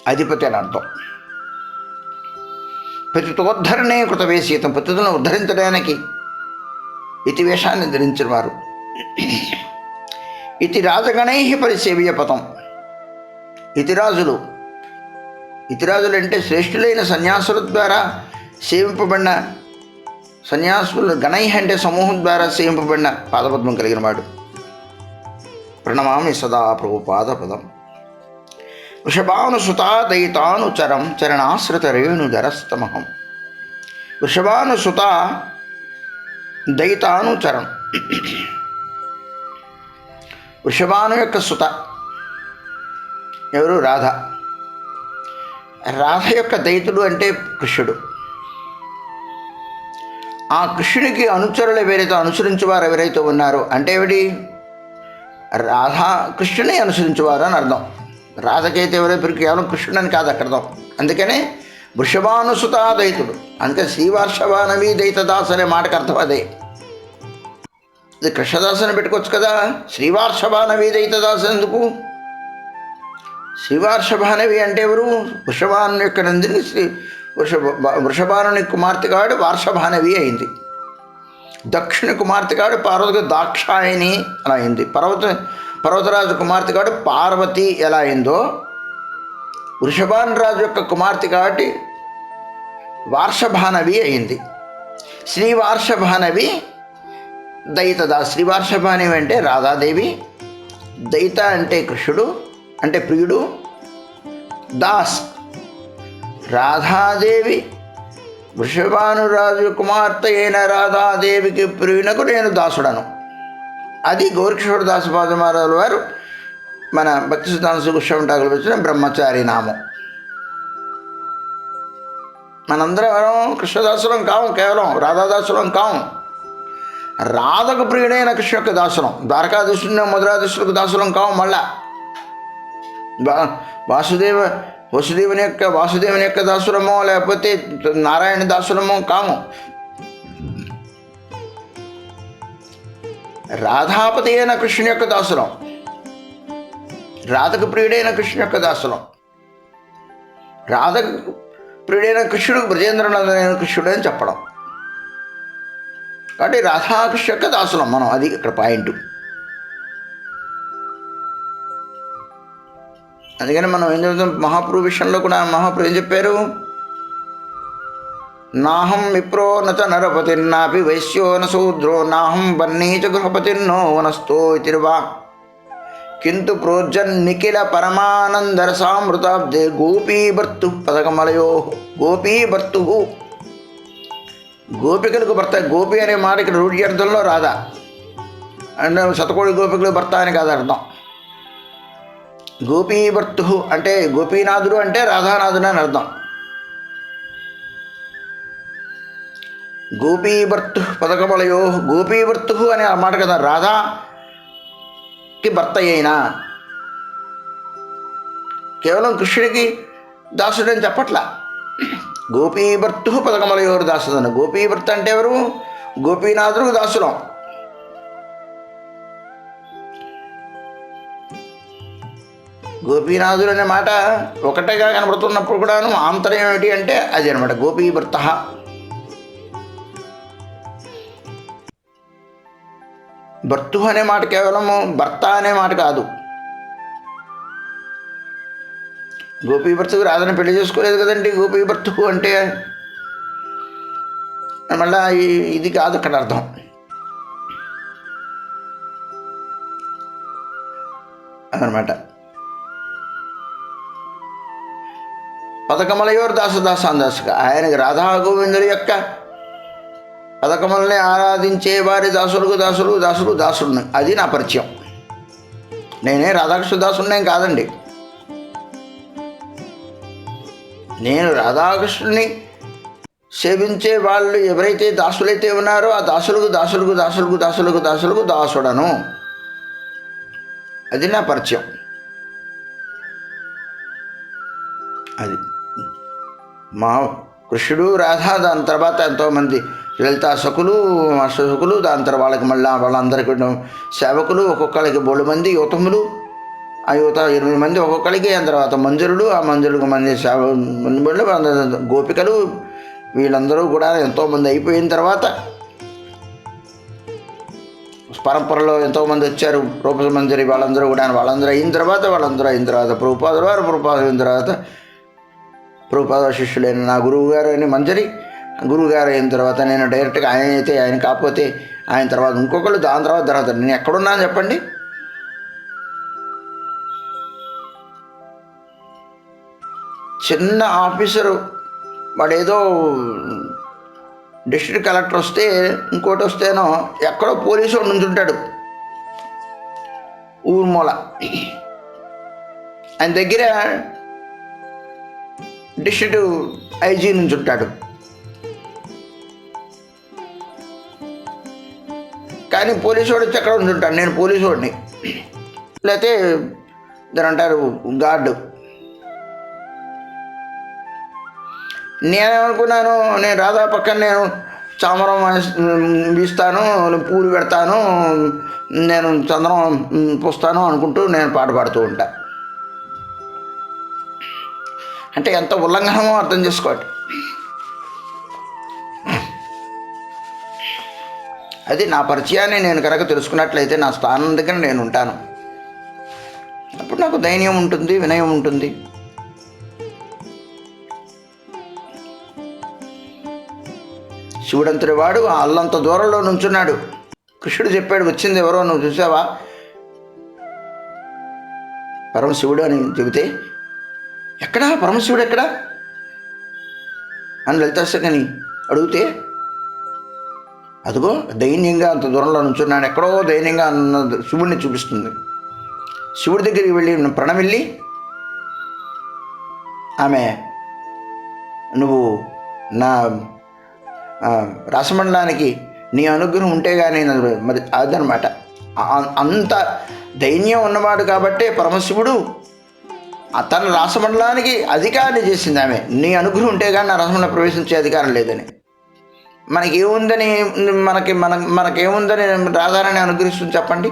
అధిపతి అని అర్థం. పతితోద్ధరణే కృతవేశీతం, పతితులను ఉద్ధరించడానికి ఇతి వేషాన్ని ధరించిన వారు. ఇతి రాజగణై పరిసేవ్య పదం. ఇతిరాజులు, ఇతిరాజులు అంటే శ్రేష్ఠులైన సన్యాసుల ద్వారా సేవింపబడిన సన్యాసులు. గణై అంటే సమూహం ద్వారా సేవింపబడిన పాదపద్మం కలిగిన వాడు. ప్రణమామి సదా ప్రభు పాదపదం వృషభానుసుతా దయితానుచరం చరణాశ్రిత రేణుధరస్తమహం. వృషభానుసుత దయితానుచరం. వృషభాను యొక్క సుత ఎవరు? రాధ. రాధ యొక్క దయితుడు అంటే కృష్ణుడు. ఆ కృష్ణునికి అనుచరులు ఎవరైతే అనుసరించేవారు ఎవరైతే ఉన్నారో అంటే ఏమిటి? రాధా కృష్ణుని అనుసరించేవారు అని అర్థం. రాధకైతే ఎవరైతే కేవలం కృష్ణుడని కాదు అక్కడ అర్థం. అందుకనే వృషభానుసుతా దయితుడు. అందుకే శ్రీవార్షభానవి దయితదాస్ అనే మాటకు అర్థం అదే. ఇది కృష్ణదాసుని పెట్టుకోవచ్చు కదా. శ్రీవార్షభానవి దయితదాస్ ఎందుకు? శ్రీవార్షభానవి అంటే ఎవరు? వృషభాను యొక్క నందిని వృషభానుని కుమార్తె కాడు వార్షభానవి అయింది. దక్షిణ కుమార్తె కాడు పార్వతికి దాక్షాయణి అలా అయింది. పర్వతరాజు కుమార్తె కాడు పార్వతి ఎలా అయిందో, వృషభాను రాజు యొక్క కుమార్తె కాబట్టి వార్షభానవి అయింది. శ్రీవార్షభానవి దయితదాస్. శ్రీవార్షభానవి అంటే రాధాదేవి, దయిత అంటే కృష్ణుడు అంటే ప్రియుడు, దాస్ రాధాదేవి వృషభానురాజు కుమార్తె అయిన రాధాదేవికి ప్రియునకు నేను దాసుడను. అది గౌరకిషోర దాసపాద మహారాజు వారు మన భక్తి సిద్ధాంత గోస్వామి ఠాకూర్ వచ్చిన బ్రహ్మచారి నామం. మనందరం కృష్ణదాసులం కాము, కేవలం రాధాదాసులం కాము. రాధకు ప్రియుడైన కృష్ణ యొక్క దాసులం. ద్వారకాధీశుని మధురాధీశులకు దాసులం కాము. మళ్ళా వాసుదేవుని యొక్క దాసులమో లేకపోతే నారాయణ దాసులమో కాము. రాధాపతి అయిన కృష్ణుని యొక్క దాసులం. రాధకు ప్రియుడైన కృష్ణుని యొక్క దాసులం. రాధకు ప్రియుడైన కృష్ణుడు బ్రజేంద్రనాథైన కృష్ణుడు అని చెప్పడం. కాబట్టి రాధాకృష్ణ యొక్క దాసులం మనం. అది ఇక్కడ పాయింట్. అందుకని మనం ఏం చెప్తాం? మహాప్రభు విషయంలో కూడా మహాప్రభు ఏం చెప్పారు? నాహం విప్రో నచ నరపతిర్నాపి వైశ్యో న శూద్రో నాహం వన్నీ చ గృహపతిర్నో వనస్థో ఇతిర్వా కింటు ప్రోజ్జన్ నిఖిల పరమానందరసామృతాబ్దే గోపీభర్తు పదకమలయో. గోపీభర్తు గోపికలకు భర్త. గోపి అనే మాట ఇక్కడ రూఢ్యర్థంలో రాదా అంటే శతకోటి గోపికలు భర్త అని కాదు అర్థం. గోపీభర్తు అంటే గోపీనాథుడు అంటే రాధానాథుడు అని అర్థం. గోపీభర్తు పదకమలయో. గోపీభర్తు అనే ఆ మాట కదా రాధాకి భర్త అయినా. కేవలం కృష్ణుడికి దాసుడు అని చెప్పట్లా. గోపీభర్తు పదకమలయోరు దాసుడు. గోపీభర్త అంటే ఎవరు? గోపీనాథుడు దాసులం. గోపీనాథుడు అనే మాట ఒకటేగా కనబడుతున్నప్పుడు కూడాను ఆంతర్యం ఏమిటి అంటే అది అనమాట. గోపీభర్త. భర్తు అనే మాట కేవలము భర్త అనే మాట కాదు. గోపీభర్తకు రాధని పెళ్లి చేసుకోలేదు కదండి. గోపీభర్తకు అంటే మళ్ళా ఇది కాదు అక్కడ అర్థం. అదనమాట. పదకమలయోర్ దాసదాసాందాసుగా ఆయనకి రాధా గోవిందుల యొక్క పదకమల్ని ఆరాధించే వారి దాసులకు దాసులు, దాసులు దాసుడిని. అది నా పరిచయం. నేనే రాధాకృష్ణ దాసుడినేం కాదండి. నేను రాధాకృష్ణుని సేవించే వాళ్ళు ఎవరైతే దాసులైతే ఉన్నారో ఆ దాసులకు దాసులకు దాసులకు దాసులకు దాసులకు దాసుడను. అది నా పరిచయం. అది మా కృష్ణుడు రాధా, దాని తర్వాత ఎంతోమంది లలితా సకులు, అష్టసకులు, దాని తర్వాత వాళ్ళకి మళ్ళీ వాళ్ళందరికీ సేవకులు, ఒక్కొక్కరికి 3 మంది యువతములు, ఆ యువత 8 మంది ఒక్కొక్కరికి, దాని తర్వాత మంజరులు, ఆ మంజరులకు మంది సేవ గోపికలు, వీళ్ళందరూ కూడా ఎంతోమంది అయిపోయిన తర్వాత పరంపరలో ఎంతోమంది వచ్చారు. రూపమంజరి వాళ్ళందరూ కూడా వాళ్ళందరూ అయిన తర్వాత ప్రభుపాదుల వారు, ప్రభుపాద అయిన తర్వాత ప్రభుపాద శిష్యులైన నా గురువు గారు అని మంజరి, గురువు గారు అయిన తర్వాత నేను డైరెక్ట్గా ఆయన అయితే ఆయన కాకపోతే ఆయన తర్వాత ఇంకొకళ్ళు, దాని తర్వాత నేను ఎక్కడున్నాను చెప్పండి. చిన్న ఆఫీసరు వాడు ఏదో డిస్ట్రిక్ట్ కలెక్టర్ వస్తే, ఇంకోటి వస్తేనో ఎక్కడో పోలీసు వాడు నుంచుంటాడు ఊరు మూల. ఆయన దగ్గర డిస్ట్రిక్ట్ ఐజీ నుంచుంటాడు. కానీ పోలీసు వాడు వచ్చి ఎక్కడ ఉంచుంటాడు. నేను పోలీసు వాడిని, లేకపోతే దాని అంటారు గార్డు. నేనేమనుకున్నాను, నేను రాధా పక్కన నేను చామరం వీస్తాను, పూలు పెడతాను, నేను చంద్రం పూస్తాను అనుకుంటూ నేను పాట పాడుతూ ఉంటా. అంటే ఎంత ఉల్లంఘనమో అర్థం చేసుకోండి. అది నా పరిచయాన్ని నేను కనుక తెలుసుకున్నట్లయితే నా స్థానం దగ్గర నేను ఉంటాను. అప్పుడు నాకు ధైర్యం ఉంటుంది, వినయం ఉంటుంది. శివుడంతటి వాడు అల్లంత దూరంలో నుంచున్నాడు. కృష్ణుడు చెప్పాడు, వచ్చింది ఎవరో నువ్వు చూసావా పరమశివుడు అని చెబితే, ఎక్కడా పరమశివుడు ఎక్కడా అని లలితాశకని అడిగితే, అదిగో దైన్యంగా అంత దూరంలో నుంచున్నాడు, ఎక్కడో దైన్యంగా అన్న శివుడిని చూపిస్తుంది. శివుడి దగ్గరికి వెళ్ళి ప్రణమిల్లి, ఆమె నువ్వు నా రాసమండలానికి నీ అనుగ్రహం ఉంటే కానీ మరి అదనమాట. అంత దైన్యం ఉన్నవాడు కాబట్టే పరమశివుడు తన రాసమండలానికి అధికారాన్ని చేసింది ఆమె. నీ అనుగ్రహం ఉంటే కానీ నా రాసమండలం ప్రవేశించే అధికారం లేదని. మనకేముందని మనకేముందని రాధారాణి అనుగ్రహిస్తుంది చెప్పండి.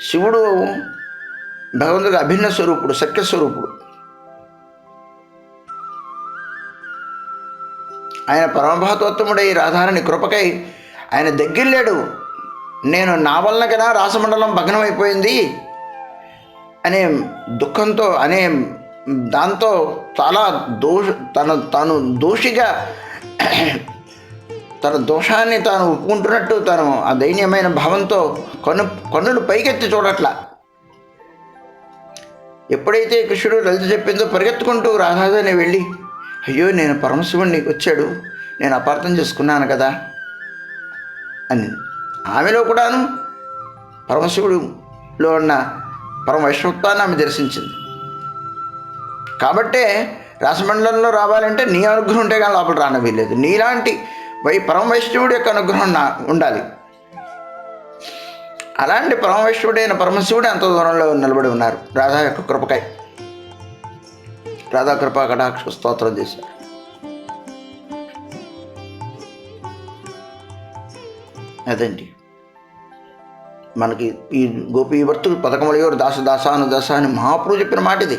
శివుడు భగవంతుడికి అభిన్న స్వరూపుడు, సత్య స్వరూపుడు. ఆయన పరమభాతోత్తముడై రాధారాణి కృపకై ఆయన దగ్గరలేడు. నేను నా వలన కదా రాసమండలం భగ్నమైపోయింది అనే దుఃఖంతో అనే దాంతో చాలా తను దోషిగా తన దోషాన్ని తాను ఒప్పుకుంటున్నట్టు తను ఆ దైన్యమైన భావంతో కన్నులు పైకెత్తి చూడట్లా. ఎప్పుడైతే కృష్ణుడు లలిత చెప్పిందో పరిగెత్తుకుంటూ రాధాని వెళ్ళి, అయ్యో నేను పరమశివుడిని వచ్చాడు, నేను అపార్థం చేసుకున్నాను కదా అని. ఆమెలో కూడాను పరమశివుడిలో ఉన్న పరమ వైష్ణవత్వాన్ని ఆమె దర్శించింది. కాబట్టే రాసమండలంలో రావాలంటే నీ అనుగ్రహం ఉంటే కానీ లోపల రాన వీల్లేదు. నీలాంటి పరమ వైష్ణవుడి యొక్క అనుగ్రహం ఉండాలి. అలాంటి పరమ వైష్ణవుడైన పరమశివుడు అంత దూరంలో నిలబడి ఉన్నారు రాధా యొక్క కృపకై. రాధా కృపా కటాక్ష స్తోత్రం చేశారు. అదండి మనకి ఈ గోపీ భర్తుడు పదకమలయోరు దాస దాసాను దశ అని మహాప్రభు చెప్పిన మాట ఇది.